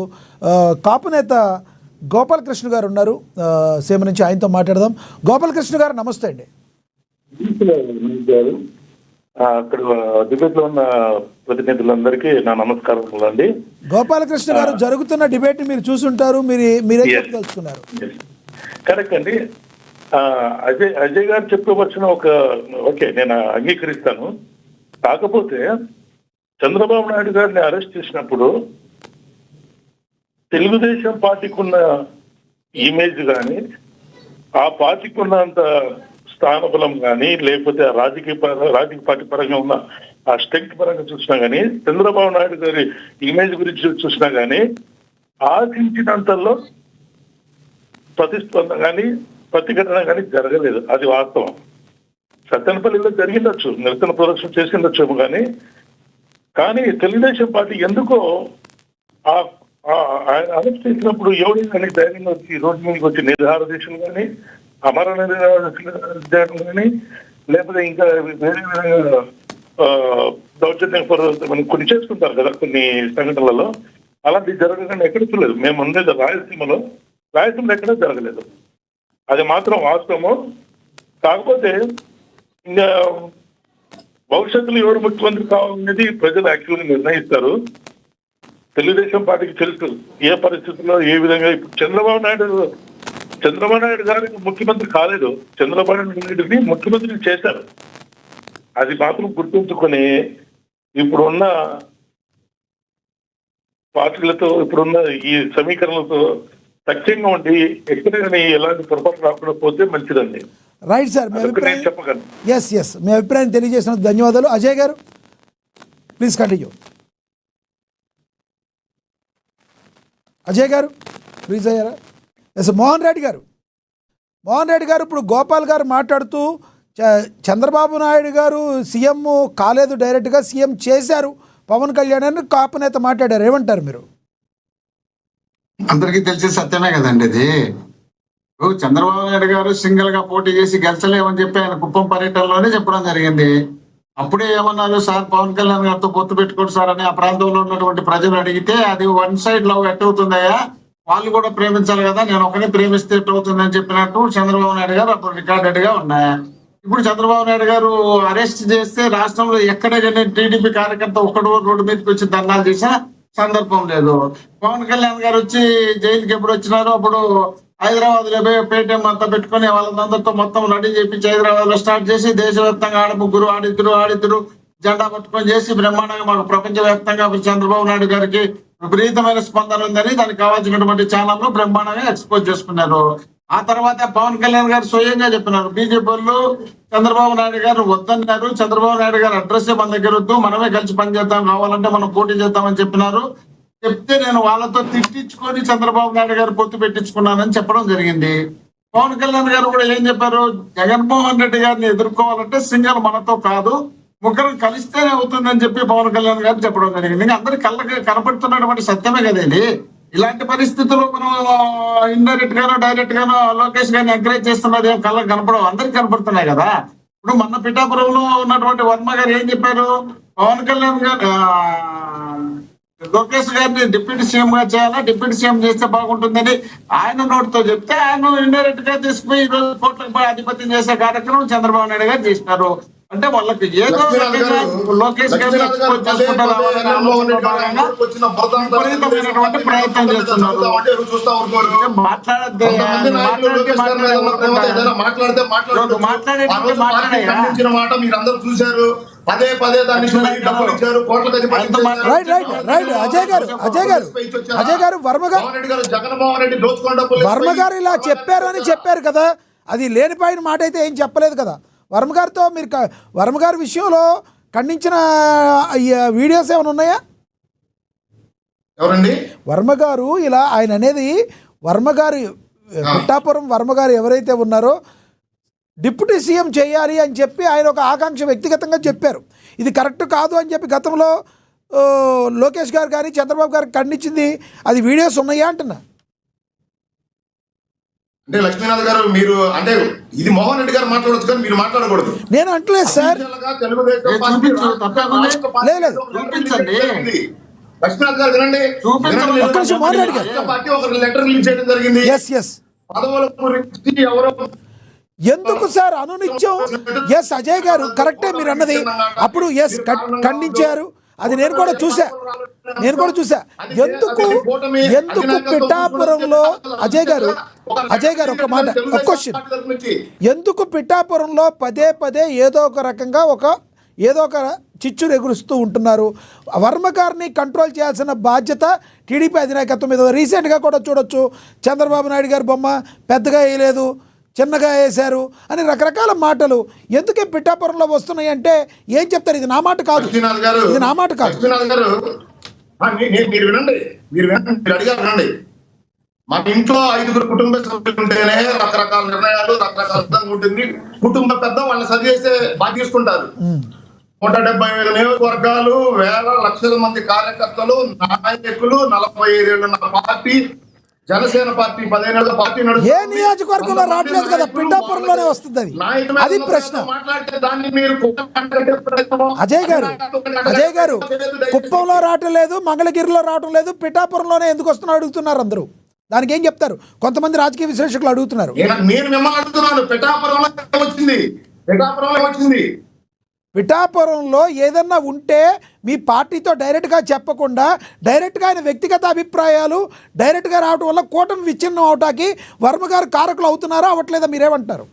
కాపు నేత గోపాలకృష్ణ గారు ఉన్నారు సీమ నుంచి, ఆయనతో మాట్లాడదాం. గోపాలకృష్ణ గారు నమస్తే అండి. అక్కడ డిబేట్ లో ఉన్న ప్రతినిధులందరికీ నా నమస్కారం అండి. గోపాలకృష్ణ గారు, జరుగుతున్న డిబేట్ మీరు చూసుంటారు, మీరే తెలుసుకున్నారు. కరెక్ట్ అండి. అజయ్ గారు చెప్పవచ్చిన ఓకే, నేను అంగీకరిస్తాను. కాకపోతే చంద్రబాబు నాయుడు గారిని అరెస్ట్ చేసినప్పుడు తెలుగుదేశం పార్టీకి ఉన్న ఇమేజ్ కానీ, ఆ పార్టీకి ఉన్నంత స్థానబలం కానీ, లేకపోతే రాజకీయ పార్టీ పరంగా ఉన్న ఆ స్ట్రెంగ్త్ పరంగా చూసినా కానీ, చంద్రబాబు నాయుడు గారి ఇమేజ్ గురించి చూసినా కానీ ఆశించినంతలో ప్రతిస్పందన కానీ, ప్రతిఘటన కానీ జరగలేదు. అది వాస్తవం. సత్తెనపల్లిలో జరిగిండొచ్చు, నిరసన ప్రదర్శన చేసిండొచ్చేమో కానీ తెలుగుదేశం పార్టీ ఎందుకో ఆయన అరెస్ట్ చేసినప్పుడు ఎవరైనా కానీ ధైర్యంగా వచ్చి రోడ్డు మీదకి వచ్చి నిర్ధార దేశం కానీ, అమర నిర్ధారణ కానీ, లేకపోతే ఇంకా వేరే విధంగా దౌర్జన్యం కొన్ని చేసుకుంటారు కదా కొన్ని సంఘటనలలో, అలాంటివి జరగగానే ఎక్కడ చూడలేదు. మేము ఉండేది రాయలసీమలో ఎక్కడా జరగలేదు. అది మాత్రం వాస్తవము. కాకపోతే ఇంకా భవిష్యత్తులో ఎవరు ముఖ్యమంత్రి కావాలనేది ప్రజలు యాక్చువల్గా నిర్ణయిస్తారు. తెలుగుదేశం పార్టీకి తెలుసు ఏ పరిస్థితుల్లో ఏ విధంగా. ఇప్పుడు చంద్రబాబు నాయుడు గారికి ముఖ్యమంత్రి కాలేదు, చంద్రబాబు నాయుడిని ముఖ్యమంత్రి చేశారు. అది మాత్రం గుర్తుంచుకొని ఇప్పుడున్న పార్టీలతో, ఇప్పుడున్న ఈ సమీకరణలతో సఖ్యంగా ఉండి ఎక్కడైనా ఎలాంటి పొరపాటు రాకుండా పోతే మంచిదండి. రైట్ సార్, చెప్పగలను. ఎస్ మీ అభిప్రాయం తెలియజేసినందుకు ధన్యవాదాలు. అజయ్ గారు ప్లీజ్ కంటిన్యూ. అజయ్ గారు ప్లీజ్ అయ్యారా? ఎస్ మోహన్ రెడ్డి గారు ఇప్పుడు గోపాల్ గారు మాట్లాడుతూ చంద్రబాబు నాయుడు గారు సీఎం కాలేదు, డైరెక్ట్గా సీఎం చేశారు పవన్ కళ్యాణ్ అని కాపు నేత మాట్లాడారు. ఏమంటారు మీరు? అందరికీ తెలిసి సత్యమే కదండి ఇది. చంద్రబాబు నాయుడు గారు సింగిల్ గా పోటీ చేసి గెలిచలేమని చెప్పి ఆయన కుప్పం పర్యటనలోనే చెప్పడం జరిగింది. అప్పుడే ఏమన్నారు, సార్ పవన్ కళ్యాణ్ గారితో పొత్తు పెట్టుకోండి సార్ అని ఆ ప్రాంతంలో ఉన్నటువంటి ప్రజలు అడిగితే, అది వన్ సైడ్ లవ్ ఎట్టవుతుందయ్యా, వాళ్ళు కూడా ప్రేమించాలి కదా, నేను ఒకరిని ప్రేమిస్తే ఎట్టవుతుందని చెప్పినట్టు చంద్రబాబు నాయుడు గారు అప్పుడు రికార్డెడ్ గా ఉన్నాయి. ఇప్పుడు చంద్రబాబు నాయుడు గారు అరెస్ట్ చేస్తే రాష్ట్రంలో ఎక్కడైనా టీడీపీ కార్యకర్త ఒక్కడు రోడ్డు మీదకి వచ్చి ధర్నాలు చేసా సందర్భం లేదు. పవన్ కళ్యాణ్ గారు వచ్చి జైలుకి ఎప్పుడు వచ్చినారో అప్పుడు హైదరాబాద్ లో పేటీఎం అంతా పెట్టుకుని వాళ్ళందరితో మొత్తం రెడీ చేపించి హైదరాబాద్ లో స్టార్ట్ చేసి దేశవ్యాప్తంగా ముగ్గురు ఆడిద్దరు జెండా పట్టుకొని చేసి బ్రహ్మాండంగా మాకు ప్రపంచవ్యాప్తంగా చంద్రబాబు నాయుడు గారికి విపరీతమైన స్పందన ఉందని దానికి కావాల్సినటువంటి ఛానల్ బ్రహ్మాండంగా ఎక్స్పోజ్ చేసుకున్నారు. ఆ తర్వాత పవన్ కళ్యాణ్ గారు స్వయంగా చెప్పినారు, బీజేపీ వాళ్ళు చంద్రబాబు నాయుడు గారు వద్దన్నారు, చంద్రబాబు నాయుడు గారు అడ్రస్ మన దగ్గర వద్దు, మనమే కలిసి పనిచేద్దాం, కావాలంటే మనం పోటీ చేద్దామని చెప్పినారు. చెప్తే నేను వాళ్ళతో తిట్టించుకొని చంద్రబాబు నాయుడు గారు పొత్తు పెట్టించుకున్నానని చెప్పడం జరిగింది. పవన్ కళ్యాణ్ గారు కూడా ఏం చెప్పారు, జగన్మోహన్ రెడ్డి గారిని ఎదుర్కోవాలంటే సింగల్ మనతో కాదు, ముగ్గురు కలిస్తేనే అవుతుందని చెప్పి పవన్ కళ్యాణ్ గారు చెప్పడం జరిగింది. ఇంకా అందరి కళ్ళకి కనపడుతున్నటువంటి సత్యమే కదండి. ఇలాంటి పరిస్థితుల్లో మనం ఇండైరెక్ట్ గానో డైరెక్ట్ గానో లోకేష్ గారిని ఎంకరేజ్ చేస్తున్నది ఏం కళ్ళకి కనపడవు, అందరికి కనపడుతున్నాయి కదా. ఇప్పుడు మొన్న పిఠాపురంలో ఉన్నటువంటి వర్మ గారు ఏం చెప్పారు, పవన్ కళ్యాణ్ గారు లోకేష్ గారిని డిప్యూటీ సీఎం గా చేయాలా, డిప్యూటీ సీఎం చేస్తే బాగుంటుందని ఆయన నోటితో చెప్తే ఆయన ఇండైరెక్ట్ గా తీసుకుపోయి ఈ రోజు కోట్లకు ఆధిపత్యం చేసే కార్యక్రమం చంద్రబాబు నాయుడు గారు చేసినారు. అంటే వాళ్ళకి ఏదో రకంగా లోకేష్ గారిని ఎక్స్పోజ్ చేసుకుంటారు, విపరీతమైనటువంటి ప్రయత్నం చేస్తున్నారు. మాట్లాడే మాట మీరందరూ చూశారు. పదే పదే దాన్ని డబ్బులు ఇచ్చారు, రైట్ అజయ్ గారు జగన్మోహన్ రెడ్డి దోచుకున్న డబ్బులు వర్మ గారు ఇలా చెప్పారు అని చెప్పారు కదా, అది లేనిపోయిన మాట అయితే ఏం చెప్పలేదు కదా. వర్మ గారితో మీరు వర్మ గారి విషయంలో ఖండించిన వీడియోస్ ఏమైనా ఉన్నాయా? ఎవరండి వర్మ గారు ఇలా ఆయన అనేది, వర్మ గారు పిఠాపురం వర్మ గారు ఎవరైతే ఉన్నారో డిప్యూటీ సీఎం చేయాలి అని చెప్పి ఆయన ఒక ఆకాంక్ష వ్యక్తిగతంగా చెప్పారు. ఇది కరెక్ట్ కాదు అని చెప్పి గతంలో లోకేష్ గారు కానీ చంద్రబాబు గారు ఖండించింది, అది వీడియోస్ ఉన్నాయా అంటున్నా. అంటే లక్ష్మీనాథ్ గారు మీరు అంటే ఇది మోహన్ రెడ్డి గారు మాట్లాడొచ్చు కానీ మీరు మాట్లాడకూడదు. నేను అంటలేదు సార్. లక్ష్మీనాథ్ గారు వినండి, పార్టీ ఒక లెటర్ రిలీజ్ చేయడం జరిగింది. పదవుల గురించి ఎవరో ఎందుకు సార్ అనునిత్యం అజయ్ గారు కరెక్టే మీరు అన్నది. అప్పుడు ఖండించారు, అది నేను కూడా చూసా. ఎందుకు పిఠాపురంలో అజయ్ గారు ఒక మాట, ఒక క్వశ్చన్, ఎందుకు పిఠాపురంలో పదే పదే ఏదో ఒక రకంగా ఏదో ఒక చిచ్చురు ఎగురుస్తూ ఉంటున్నారు? వర్మ గారిని కంట్రోల్ చేయాల్సిన బాధ్యత టీడీపీ అధినాయకత్వం మీద. రీసెంట్గా కూడా చూడొచ్చు, చంద్రబాబు నాయుడు గారి బొమ్మ పెద్దగా వేయలేదు, చిన్నగా వేశారు అని రకరకాల మాటలు ఎందుకే పిఠాపురంలో వస్తున్నాయి అంటే ఏం చెప్తారు? ఇది నా మాట కాదు, ఇది నా మాట కాదు. మీరు వినండి, మీరు అడిగారు వినండి. మా ఇంట్లో 5 కుటుంబ సభ్యులు ఉంటేనే రకరకాల నిర్ణయాలు రకరకాల విధంగా ఉంటుంది. కుటుంబ పెద్ద వాళ్ళని సరిచేసే బాధ్యత తీసుకుంటారు. 175 నియోజకవర్గాలు, వేల లక్షల మంది కార్యకర్తలు, నాయకులు, 45 ఏళ్ళ పార్టీ, జనసేన పార్టీ 15 ఏళ్ళ పార్టీ నడుస్తుంది. ఏ నియోజకవర్గంలో రావట్లేదు కదా, పిఠాపురంలోనే వస్తుంది. అది ప్రశ్న. అజయ్ గారు కుప్పంలో రావటం లేదు, మంగళగిరిలో రావటం లేదు, పిఠాపురంలోనే ఎందుకు వస్తున్నారు అడుగుతున్నారు అందరూ. దానికి ఏం చెప్తారు? కొంతమంది రాజకీయ విశ్లేషకులు అడుగుతున్నారు. నేను మిమ్మల్ని అడుగుతున్నాను, పిఠాపురంలో వచ్చింది. పిఠాపురంలో ఏదన్నా ఉంటే మీ పార్టీతో డైరెక్ట్గా చెప్పకుండా డైరెక్ట్గా ఆయన వ్యక్తిగత అభిప్రాయాలు డైరెక్ట్గా రావడం వల్ల కూటమి విచ్ఛిన్నం అవటానికి వర్మ గారు కారకులు అవుతున్నారా అవ్వట్లేదా? మీరేమంటారు?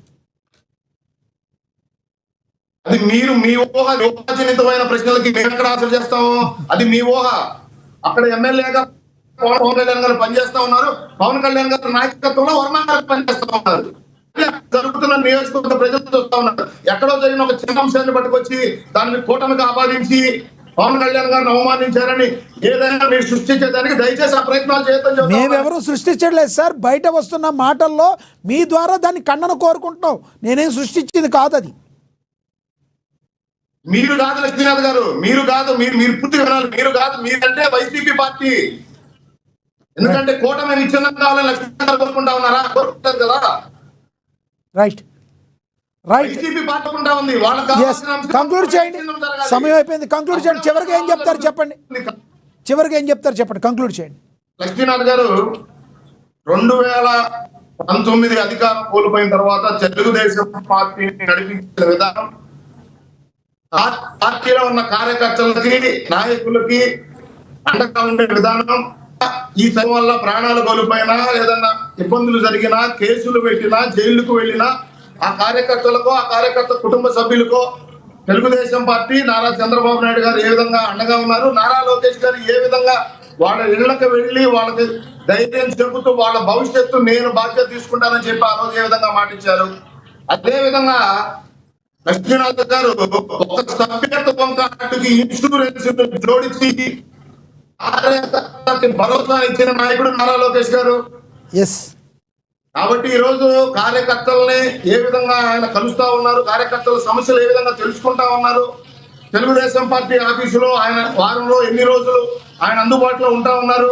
అది మీరు మీ ఊహాజనితమైన ప్రశ్నలకి మేము ఎక్కడ ఆన్సర్ చేస్తాము? అది మీ ఊహ. అక్కడ ఎమ్మెల్యేగా పవన్ కళ్యాణ్ గారు పనిచేస్తా ఉన్నారు, పవన్ కళ్యాణ్ గారి నాయకత్వంలో వర్మ గారు పనిచేస్తా ఉన్నారు. జరుగుతున్న నియోజకవర్గ ప్రజలు చూస్తా ఉన్నారు. ఎక్కడో జరిగిన ఒక చిన్న అంశాన్ని పట్టుకొచ్చి దాన్ని కూటమికి ఆపాదించి పవన్ కళ్యాణ్ గారిని అవమానించారని ఏదైనా మీరు సృష్టించేదానికి దయచేసి ఆ ప్రయత్నాలు చేయొద్దని. మేమెవరూ సృష్టించట్లేదు సార్, బయట వస్తున్న మాటల్లో మీ ద్వారా దాన్ని ఖండన కోరుకుంటున్నాం. నేనేం సృష్టించింది కాదు అది. మీరు కాదు లక్ష్మీనాథ్ గారు, మీరు కాదు, మీరు పూర్తిగా వినాలి. మీరు కాదు, మీరంటే వైసీపీ పార్టీ. ఎందుకంటే కూటమి విచ్ఛిన్నం కావాలని లక్ష్మీనాథ్ గారు కోరుకుంటా ఉన్నారా? కోరుకుంటారు కదా. రైట్. కంక్లూడ్ చేయండి, సమయం అయిపోయింది. కంక్లూడ్ చేయండి. చివరికి ఏం చెప్తారు చెప్పండి. కంక్లూడ్ చేయండి. లక్ష్మీనాథ్ గారు 2019 అధికారం కోల్పోయిన తర్వాత తెలుగుదేశం పార్టీని నడిపించిన విధానం, పార్టీలో ఉన్న కార్యకర్తలకి నాయకులకి అండగా ఉండే విధానం, ఈ సమయం వల్ల ప్రాణాలు కోల్పోయినా ఏదన్నా ఇబ్బందులు జరిగినా కేసులు పెట్టినా జైలుకు వెళ్ళినా ఆ కార్యకర్తలకు ఆ కార్యకర్త కుటుంబ సభ్యులకు తెలుగుదేశం పార్టీ నారా చంద్రబాబు నాయుడు గారు ఏ విధంగా అండగా ఉన్నారు, నారా లోకేష్ గారు ఏ విధంగా వాళ్ళ ఇళ్లకు వెళ్ళి వాళ్ళకి ధైర్యం చెబుతూ వాళ్ళ భవిష్యత్తు నేను బాధ్యత తీసుకుంటానని చెప్పి ఆ రోజు ఏ విధంగా మాటించారు. అదే విధంగా లక్ష్మీనాథ్ గారు ఒక సభ్యత్వం కార్డుకి ఇన్సూరెన్స్ జోడించి భరోసా ఇచ్చిన నాయకుడు నారా లోకేష్ గారు. కాబట్టి ఈ రోజు కార్యకర్తల్ని ఏ విధంగా ఆయన కలుస్తా ఉన్నారు, కార్యకర్తల సమస్యలు ఏ విధంగా తెలుసుకుంటా ఉన్నారు. తెలుగుదేశం పార్టీ ఆఫీసులో ఆయన వారంలో ఎన్ని రోజులు ఆయన అందుబాటులో ఉంటా ఉన్నారు.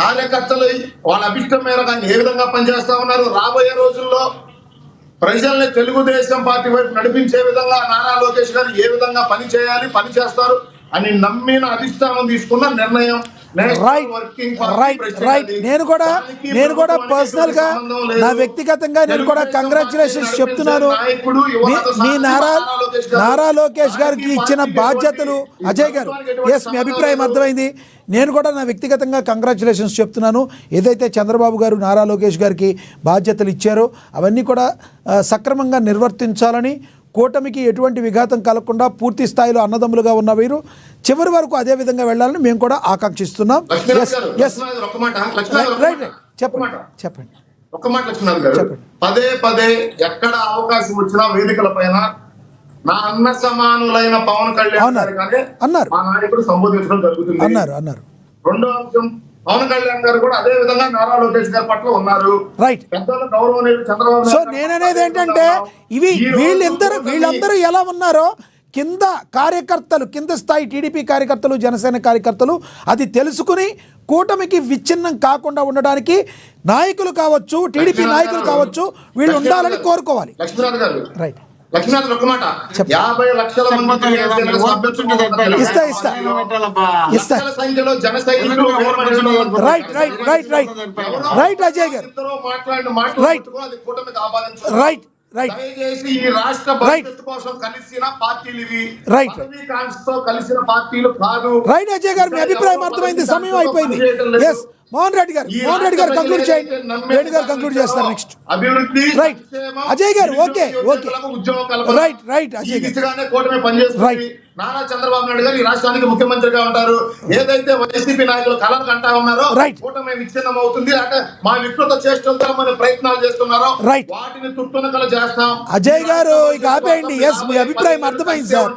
కార్యకర్తలు వాళ్ళ అభిష్టం మేరకు ఆయన ఏ విధంగా పనిచేస్తా ఉన్నారు, రాబోయే రోజుల్లో ప్రజల్ని తెలుగుదేశం పార్టీ వైపు నడిపించే విధంగా నారా లోకేష్ గారు ఏ విధంగా పని చేయాలి, పని చేస్తారు అని నమ్మిన అధిష్టానం తీసుకున్న నిర్ణయం. రైట్. నేను కూడా పర్సనల్ గా నా వ్యక్తిగతంగా నేను కూడా కంగ్రాచులేషన్స్ చెప్తున్నాను. మీ నారా లోకేష్ గారికి ఇచ్చిన బాధ్యతలు, అజయ్ గారు ఎస్ మీ అభిప్రాయం అర్థమైంది. నేను కూడా నా వ్యక్తిగతంగా కంగ్రాచులేషన్స్ చెప్తున్నాను. ఏదైతే చంద్రబాబు గారు నారా లోకేష్ గారికి బాధ్యతలు ఇచ్చారో అవన్నీ కూడా సక్రమంగా నిర్వర్తించాలని, కూటమికి ఎటువంటి విఘాతం కలగకుండా పూర్తి స్థాయిలో అన్నదమ్ములుగా ఉన్న వీరు చివరి వరకు అదే విధంగా వెళ్ళాలని మేము కూడా ఆకాంక్షిస్తున్నాం. చెప్పండి. ఒక్క మాట లక్ష్మీనాథ్ గారు, పదే ఎక్కడ అవకాశం వచ్చినా వేదికల పైన నా అన్న సమానులైన పవన్ కళ్యాణ్ అన్నారు, మా నాయకుడు సంబోధించడం జరుగుతుంది అన్నారు. రెండో అంశం, పవన్ కళ్యాణ్ గారు కూడా అదే విధంగా నారా లోకేష్ గారి పట్ల ఉన్నారు. రైట్. పెద్దలు గౌరవనీయులు చంద్రబాబు. సో నేననేది ఏంటంటే వీళ్ళందరూ ఎలా ఉన్నారో కింద కార్యకర్తలు, కింద స్థాయి టీడీపీ కార్యకర్తలు, జనసేన కార్యకర్తలు అది తెలుసుకుని కూటమికి విచ్ఛిన్నం కాకుండా ఉండడానికి నాయకులు కావచ్చు, టీడీపీ నాయకులు కావచ్చు, వీళ్ళు ఉండాలని కోరుకోవాలి. లక్ష్మీనాథ్ గారు, రైట్. లక్ష్మీనాథ్ ఒక్క మాట, 50 లక్షల మంది ఇస్తా సంఖ్యలో జన సైనికులు రైట్ అజయ్ గారు రైట్ దయచేసి ఈ రాష్ట్ర భవిష్యత్తు కోసం కలిసిన పార్టీలు ఇవి, కలిసిన పార్టీలు కాదు. రైట్ అజయ్ గారు, మీ అభిప్రాయం అర్థమైంది. సమయం అయిపోయింది. ఎస్ మోహన్ రెడ్డి గారు కంక్లూడ్ చేయండి. రెడ్డి గారు కంక్లూడ్ చేస్తారు నెక్స్ట్. అభివృద్ధి, రైట్ అజయ్ గారు. ఓకే ఉద్యోగ కల్పన, రైట్ అజయ్ గారు. కూటమి పనిచేస్తుంది. నారా చంద్రబాబు నాయుడు గారు ఈ రాష్ట్రానికి ముఖ్యమంత్రిగా ఉంటారు. ఏదైతే వైసీపీ నాయకులు కలలు కంటా ఉన్నారో కూటమి విచ్ఛిన్నం అవుతుంది అంటే మా వికృత చేష్టంతో మన ప్రయత్నాలు చేస్తున్నారో వాటిని తుట్టునకలు చేస్తాం. అజయ్ గారు ఇక ఆపేయండి. ఎస్ మీ అభిప్రాయం అర్థమైంది సార్.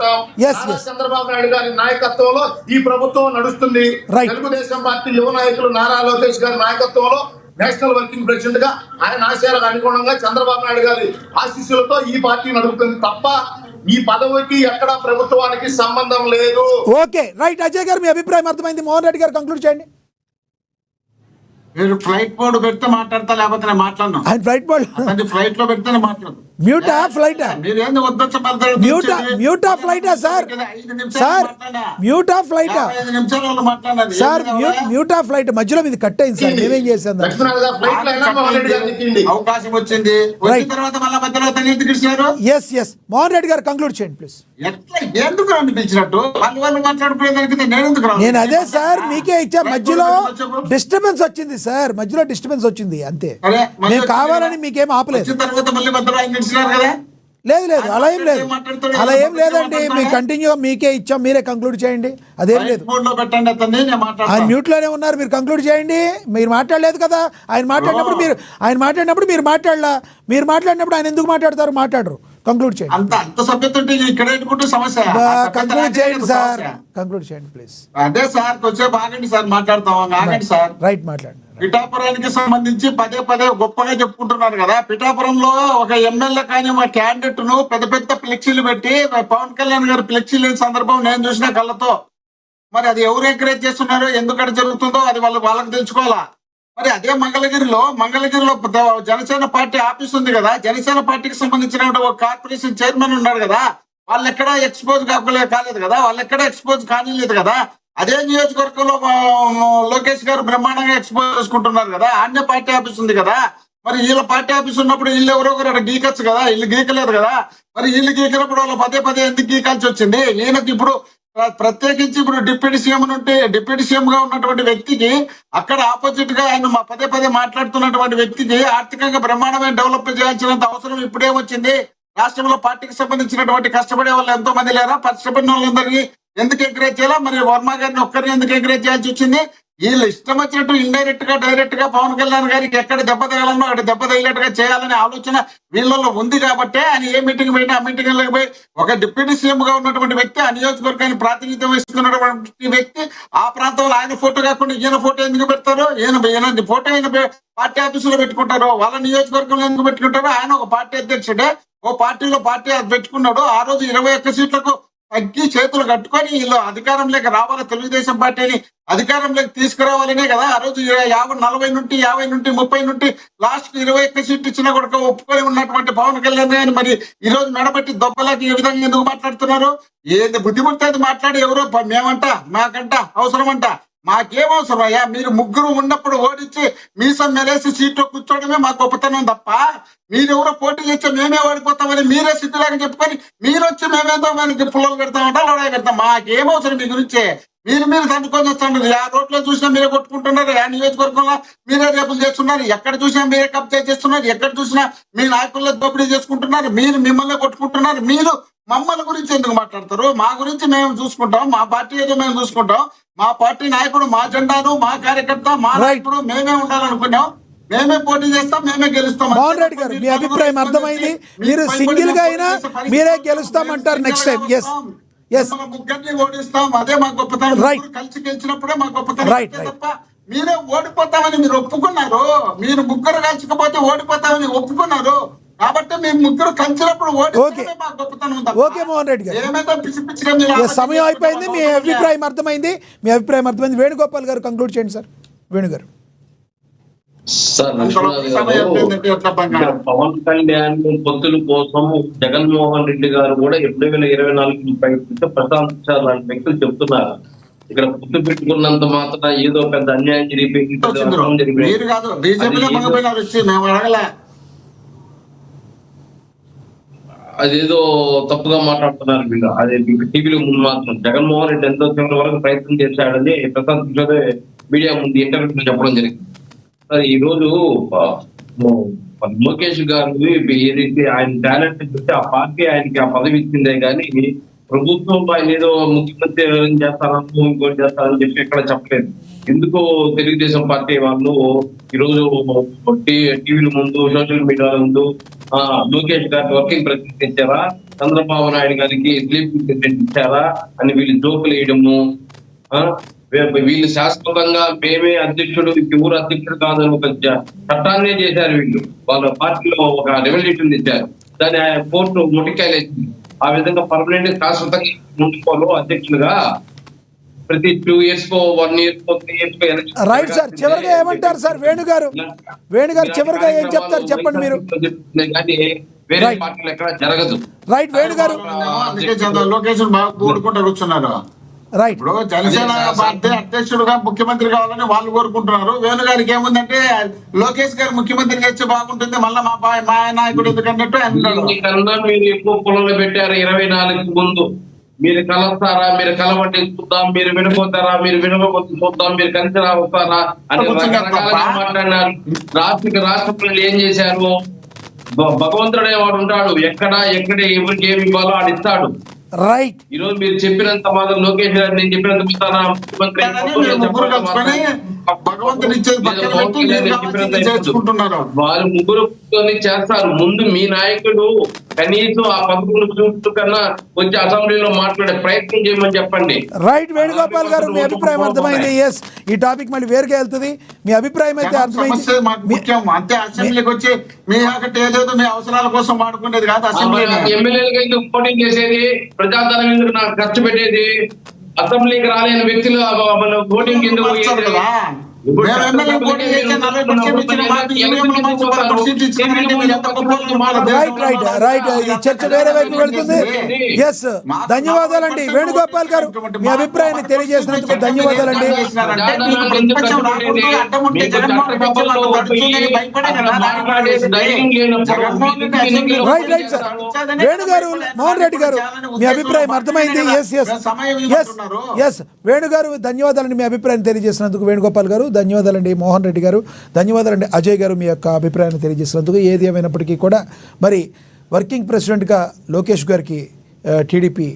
చంద్రబాబు నాయుడు గారి నాయకత్వంలో ఈ ప్రభుత్వం నడుస్తుంది. తెలుగుదేశం పార్టీ యువ నాయకులు నారా లోకేష్ గారి నాయకత్వంలో నేషనల్ వర్కింగ్ ప్రెసిడెంట్ గా ఆయన ఆశయాలకు అనుగుణంగా చంద్రబాబు నాయుడు గారి ఆశీస్సులతో ఈ పార్టీ నడుపుతుంది తప్ప ఈ పదవికి ఎక్కడ ప్రభుత్వానికి సంబంధం లేదు. ఓకే రైట్ అజయ్ గారు, మీ అభిప్రాయం అర్థమైంది. మోహన్ రెడ్డి గారు కంక్లూడ్ చేయండి. మీరు ఫ్లైట్ మోడ్ పెడితే మాట్లాడతా, లేకపోతే నేను మాట్లాడను. ఆయన ఫ్లైట్ మోడ్ ఫ్లైట్ లో పెడితే మాట్లాడు. మ్యూటా ఫ్లైటా? మ్యూటా ఫ్లైటా సార్? సార్ మ్యూటా ఫ్లైటా? సార్ మ్యూటా ఫ్లైట్ మధ్యలో ఇది కట్ అయింది సార్, మేమేం చేసాం? అవకాశం వచ్చింది, తర్వాత మళ్ళీ మధ్యలో ఎస్ మోహన్ రెడ్డి గారు కంక్లూడ్ చేయండి ప్లీజ్. ఎందుకు పిలిచినట్టు వాళ్ళు మాట్లాడుకునేదానికి నేను అదే సార్ మీకే ఇచ్చా. మధ్యలో డిస్టర్బెన్స్ వచ్చింది సార్, మధ్యలో డిస్టర్బెన్స్ వచ్చింది అంతే. నేను కావాలని మీకేం ఆపలేదు. లేదు అలా ఏం లేదండి. మీకు కంటిన్యూ మీకే ఇచ్చాం, మీరే కంక్లూడ్ చేయండి. అదేం లేదు. ఆయన మ్యూట్ లోనే ఉన్నారు, మీరు కంక్లూడ్ చేయండి. మీరు మాట్లాడలేదు కదా. ఆయన మాట్లాడినప్పుడు మీరు మాట్లాడినప్పుడు ఆయన ఎందుకు మాట్లాడతారు? మాట్లాడరు. కంక్లూడ్ చేయండి. కంక్లూడ్ చేయండి సార్, కంక్లూడ్ చేయండి ప్లీజ్. అదే సార్ కొంచెం ఆగండి సార్, మాట్లాడతాం. ఆగండి సార్. రైట్ మాట్లాడండి. పిఠాపురానికి సంబంధించి పదే గొప్పగా చెప్పుకుంటున్నారు కదా. పిఠాపురంలో ఒక ఎమ్మెల్యే కానీ మా క్యాండిడేట్ ను పెద్ద ఫ్లెక్సీలు పెట్టి పవన్ కళ్యాణ్ గారు ఫ్లెక్సీ లేని సందర్భం నేను చూసిన కళ్ళతో. మరి అది ఎవరు ఎంకరేజ్ చేస్తున్నారో, ఎందుకంటే జరుగుతుందో అది వాళ్ళకి తెలుసుకోవాలా. మరి అదే మంగళగిరిలో జనసేన పార్టీ ఆఫీస్ ఉంది కదా. జనసేన పార్టీకి సంబంధించిన ఒక కార్పొరేషన్ చైర్మన్ ఉన్నారు కదా. వాళ్ళు ఎక్కడా ఎక్స్పోజ్ కాలేదు కదా, వాళ్ళు ఎక్కడా ఎక్స్పోజ్ కానిలేదు కదా. అదే నియోజకవర్గంలో లోకేష్ గారు బ్రహ్మాండంగా ఎక్స్పోజ్ చేసుకుంటున్నారు కదా. ఆన్య పార్టీ ఆఫీస్ ఉంది కదా. మరి వీళ్ళ పార్టీ ఆఫీస్ ఉన్నప్పుడు వీళ్ళు ఎవరో ఒకరు గీకచ్చు కదా, వీళ్ళు గీకలేదు కదా. మరి వీళ్ళు గీకినప్పుడు వాళ్ళు పదే ఎందుకు గీకాల్సి వచ్చింది? ఈయనకి ఇప్పుడు ప్రత్యేకించి ఇప్పుడు డిప్యూటీ సీఎం గా ఉన్నటువంటి వ్యక్తికి అక్కడ ఆపోజిట్ గా ఆయన పదే మాట్లాడుతున్నటువంటి వ్యక్తికి ఆర్థికంగా బ్రహ్మాండమైన డెవలప్ చేయాల్సినంత అవసరం ఇప్పుడేమొచ్చింది? రాష్ట్రంలో పార్టీకి సంబంధించినటువంటి కష్టపడే వాళ్ళు ఎంతో మంది లేరా? కష్టపడిన వాళ్ళందరినీ ఎందుకు ఎంకరేజ్ చేయాలా? మరి వర్మ గారిని ఒక్కరిని ఎందుకు ఎంకరేజ్ చేయాల్సి వచ్చింది? వీళ్ళు ఇష్టం వచ్చినట్టు ఇండైరెక్ట్ గా డైరెక్ట్ గా పవన్ కళ్యాణ్ గారికి ఎక్కడ దెబ్బ తగలనో అక్కడ దెబ్బ తగిలేట్టుగా చేయాలనే ఆలోచన వీళ్ళలో ఉంది కాబట్టి ఆయన ఏ మీటింగ్ పోయినా ఆ మీటింగ్ పోయి ఒక డిప్యూటీ సీఎం గా ఉన్నటువంటి వ్యక్తి, ఆ నియోజకవర్గాన్ని ప్రాతినిధ్యం వహిస్తున్నటువంటి వ్యక్తి, ఆ ప్రాంతంలో ఆయన ఫోటో కాకుండా ఈయన ఫోటో ఎందుకు పెడతారు? ఈయన ఫోటో ఆయన పార్టీ ఆఫీసులో పెట్టుకుంటారు, వాళ్ళ నియోజకవర్గంలో ఎందుకు పెట్టుకుంటారు? ఆయన ఒక పార్టీ అధ్యక్షుడే, ఓ పార్టీ పెట్టుకున్నాడు. ఆ రోజు 21 సీట్లకు తగ్గి చేతులు కట్టుకొని వీళ్ళు అధికారంలోకి రావాలి, తెలుగుదేశం పార్టీని అధికారంలోకి తీసుకురావాలనే కదా ఆ రోజు 40 నుండి 50 నుండి 30 నుండి లాస్ట్ 21 సీట్లు ఇచ్చినా కూడా ఒప్పుకొని ఉన్నటువంటి పవన్ కళ్యాణ్ గారిని మరి ఈ రోజు మెడబెట్టి దొబ్బలాకి ఈ విధంగా ఎందుకు మాట్లాడుతున్నారు? ఏది బుద్ధిముడితే అది మాట్లాడి ఎవరో మేమంట మాకంట అవసరం అంట. మాకేం అవసరం అయ్యా? మీరు ముగ్గురు ఉన్నప్పుడు ఓడించి మీసం మెలేసి సీట్లో కూర్చోవడమే మా గొప్పతనం తప్ప మీరెవరో పోటీ చేస్తే మేమే ఓడిపోతామని మీరే సిద్ధులాగా చెప్పుకొని మీరు వచ్చి మేమేదో మనకి పుల్లలు పెడతామంటా లడాయి పెడతాం. మాకేం అవసరం మీ గురించి? మీరు తండ్రుకొని వస్తున్నారు. ఆ రోడ్లో చూసినా మీరే కొట్టుకుంటున్నారు, ఆ నియోజకవర్గంలో మీరే రేపులు చేస్తున్నారు, ఎక్కడ చూసినా మీరే కబ్జా చేస్తున్నారు, ఎక్కడ చూసినా మీ నాయకుల్లో దోపిడీ చేసుకుంటున్నారు, మీరు మిమ్మల్ని కొట్టుకుంటున్నారు. మీరు మమ్మల్ని గురించి ఎందుకు మాట్లాడతారు? మా గురించి మేము చూసుకుంటాం, మా పార్టీ ఏదో మేము చూసుకుంటాం, మా పార్టీ నాయకుడు, మా జెండాను, మా కార్యకర్త, మా నాయకుడు మేమే ఉండాలనుకున్నాం, మేమే పోటీ చేస్తాం, మేమే గెలుస్తాం. మోహన్ రెడ్డి గారు మీ అభిప్రాయం అర్థమైంది. మీరు సింగిల్ గా అయినా మీరే గెలుస్తామంటారు నెక్స్ట్ టైం. ముగ్గురిని ఓడిస్తాం, అదే మా గొప్పతనం. కలిసి గెలిచినప్పుడే మా గొప్పతనం తప్ప మీరే ఓడిపోతామని మీరు ఒప్పుకున్నారు. మీరు ముగ్గురు కలిసికపోతే ఓడిపోతామని ఒప్పుకున్నారు కాబట్టి మేము ముగ్గురు కలిసినప్పుడు ఓకే మోహన్ రెడ్డి గారు సమయం అయిపోయింది. మీ అభిప్రాయం అర్థమైంది. వేణుగోపాల్ గారు కంక్లూడ్ చేయండి సార్. వేణు గారు. సార్ పవన్ కళ్యాణ్ పొత్తుల కోసం జగన్మోహన్ రెడ్డి గారు కూడా 2024 ప్రయత్నిస్తే ప్రశాంత్ కిషోర్ లాంటి వ్యక్తులు చెప్తున్నారు. ఇక్కడ పొత్తు పెట్టుకున్నంత మాత్రం ఏదో పెద్ద అన్యాయం జరిగిపోయింది, అదేదో తప్పుగా మాట్లాడుతున్నారు వీళ్ళు. అదే టీవీలో ముందు మాత్రం జగన్మోహన్ రెడ్డి ఎంతో చివరి వరకు ప్రయత్నం చేశాడని ప్రశాంత్ కిషోర్ మీడియా ముందు ఇంటర్వ్యూలో చెప్పడం జరిగింది. ఈ రోజు లోకేష్ గారు ఏదైతే ఆయన టాలెంట్ చూస్తే ఆ పార్టీ ఆయనకి ఆ పదవి ఇచ్చిందే కానీ ప్రభుత్వంలో ఆయన ఏదో ముఖ్యమంత్రి చేస్తారని ఇంకోటి చేస్తారని చెప్పి ఎక్కడ చెప్పలేదు. ఎందుకు తెలుగుదేశం పార్టీ వాళ్ళు ఈరోజు టీవీల ముందు, సోషల్ మీడియా ముందు లోకేష్ గారికి వర్కింగ్ ప్రెసిడెంట్ ఇచ్చారా, చంద్రబాబు నాయుడు గారికి స్లీపింగ్ ప్రెసిడెంట్ ఇచ్చారా అని వీళ్ళు జోకులు వేయడము, వీళ్ళు శాశ్వతంగా మేమే అధ్యక్షుడు, ఊరు అధ్యక్షుడు కాదని ఒక చట్టాన్నే చేశారు వీళ్ళు. వాళ్ళ పార్టీలో ఒక రెవల్యూషన్ ఇచ్చారు, దాన్ని కోర్టు మొటికాయలేసింది. ఆ విధంగా పర్మనెంట్ శాశ్వతంగా ముందుకోలో అధ్యక్షులుగా ప్రతి 2 years కో 1 year కో 3 years కో రైట్ సార్. చివరిగా ఏమంటారు సార్ వేణు గారు చివరిగా ఏం చెప్తారు చెప్పండి మీరు. కానీ వేరే పార్టీలు ఎక్కడ జరగదు. రైట్ వేణు గారు. లొకేషన్ బాగా కూడుకుంటూ కూర్చున్నారు. రైట్. ఇప్పుడు జనసేన పార్టీ అధ్యక్షుడుగా ముఖ్యమంత్రి కావాలని వాళ్ళు కోరుకుంటున్నారు. వేణు గారికి ఏముందంటే లోకేష్ గారు ముఖ్యమంత్రి చేస్తే బాగుంటుంది, మళ్ళీ మా నాయకుడు ఎందుకన్నట్టు కన్నా మీరు ఎక్కువ పొలంలో పెట్టారు 24 ముందు. మీరు కలుస్తారా, మీరు కలవండి చూద్దాం, మీరు వినపోతారా, మీరు వినకపోతే చూద్దాం, మీరు కలిసి వస్తారా అని మాట్లాడినారు. రాష్ట్ర ప్రజలు ఏం చేశారు? భగవంతుడే వాడు ఉంటాడు, ఎక్కడ ఎవరికి ఏమి ఇవ్వాలో ఆడు ఇస్తాడు. రైట్. ఈ రోజు మీరు చెప్పినంత మాత్రం లోకేష్ గారు నేను చెప్పినంత ముఖ్యమంత్రి వాళ్ళు ముగ్గురు చేస్తారు. ముందు మీ నాయకుడు కనీసం ఆ పదకొండు చూస్తూ కన్నా వచ్చి అసెంబ్లీలో మాట్లాడే ప్రయత్నం చేయమని చెప్పండి. రైట్. వేణుగోపాల్ గారు మీ అభిప్రాయం అర్థమైంది. ఎస్, ఈ టాపిక్ మళ్ళీ వేరుగా వెళ్తుంది. మీ అభిప్రాయం అయితే అర్థమైంది. అంతే అసెంబ్లీకి వచ్చి మీ ఏదేదో మీ అవసరాల కోసం వాడుకునేది కాదు. అసెంబ్లీ ఎమ్మెల్యేలుగా ఎందుకు పోటీ చేసేది, ప్రజాధనం ఎందుకు నాకు ఖర్చు పెట్టేది, అసెంబ్లీకి రాలేని వ్యక్తులు ఓటింగ్ ఎందుకు? చర్చ వేరే వైపు వెళ్తుంది. ఎస్, ధన్యవాదాలండి వేణుగోపాల్ గారు, మీ అభిప్రాయాన్ని తెలియజేసినందుకు ధన్యవాదాలండి. Right right sir. వేణు గారు, మోహన్ రెడ్డి గారు మీ అభిప్రాయం అర్థమైంది. ఎస్ వేణు గారు ధన్యవాదాలండి, మీ అభిప్రాయాన్ని తెలియజేసినందుకు. వేణుగోపాల్ గారు ధన్యవాదాలండి. మోహన్ రెడ్డి గారు ధన్యవాదాలండి. అజయ్ గారు మీ యొక్క అభిప్రాయాన్ని తెలియజేసినందుకు. ఏది ఏమైనప్పటికీ కూడా మరి వర్కింగ్ ప్రెసిడెంట్గా లోకేష్ గారికి టీడీపీ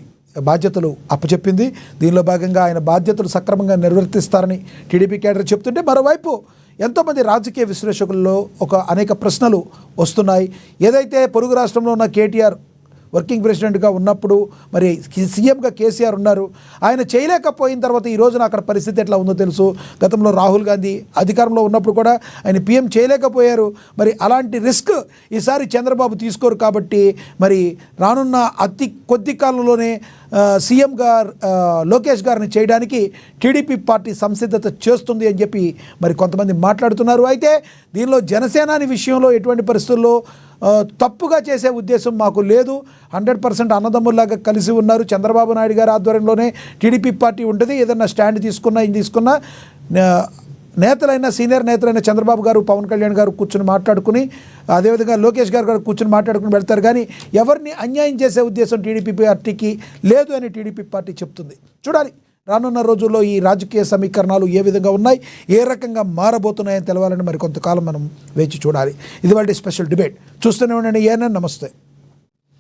బాధ్యతలు అప్పచెప్పింది. దీనిలో భాగంగా ఆయన బాధ్యతలు సక్రమంగా నిర్వర్తిస్తారని టీడీపీ కేడర్ చెప్తుంటే, మరోవైపు ఎంతోమంది రాజకీయ విశ్లేషకుల్లో అనేక ప్రశ్నలు వస్తున్నాయి. ఏదైతే పొరుగు రాష్ట్రంలో ఉన్న కేటీఆర్ వర్కింగ్ ప్రెసిడెంట్గా ఉన్నప్పుడు మరి సీఎంగా కేసీఆర్ ఉన్నారు, ఆయన చేయలేకపోయిన తర్వాత ఈ రోజున అక్కడ పరిస్థితి ఎట్లా ఉందో తెలుసు. గతంలో రాహుల్ గాంధీ అధికారంలో ఉన్నప్పుడు కూడా ఆయన పీఎం చేయలేకపోయారు. మరి అలాంటి రిస్క్ ఈసారి చంద్రబాబు తీసుకోరు కాబట్టి మరి రానున్న అతి కొద్ది కాలంలోనే సీఎం గారు లోకేష్ గారిని చేయడానికి టీడీపీ పార్టీ సంసిద్ధత చేస్తుంది అని చెప్పి మరి కొంతమంది మాట్లాడుతున్నారు. అయితే దీనిలో జనసేనాని విషయంలో ఎటువంటి పరిస్థితుల్లో తప్పుగా చేసే ఉద్దేశం మాకు లేదు. 100% అన్నదమ్ముల్లాగా కలిసి ఉన్నారు. చంద్రబాబు నాయుడు గారి ఆధ్వర్యంలోనే టీడీపీ పార్టీ ఉంటుంది. ఏదన్నా స్టాండ్ తీసుకున్నా ఇది తీసుకున్నా నేతలైన సీనియర్ నేతలైన చంద్రబాబు గారు, పవన్ కళ్యాణ్ గారు కూర్చొని మాట్లాడుకుని, అదేవిధంగా లోకేష్ గారు కూడా కూర్చొని మాట్లాడుకుని వెళ్తారు. కానీ ఎవరిని అన్యాయం చేసే ఉద్దేశం టీడీపీ పార్టీకి లేదు అని టీడీపీ పార్టీ చెప్తుంది. చూడాలి రానున్న రోజుల్లో ఈ రాజకీయ సమీకరణాలు ఏ విధంగా ఉన్నాయి, ఏ రకంగా మారబోతున్నాయని తెలవాలని మరి కొంతకాలం మనం వేచి చూడాలి. ఇది వాళ్ళ స్పెషల్ డిబేట్. చూస్తూనే ఉండండి. ఏఎన్ఎన్. నమస్తే.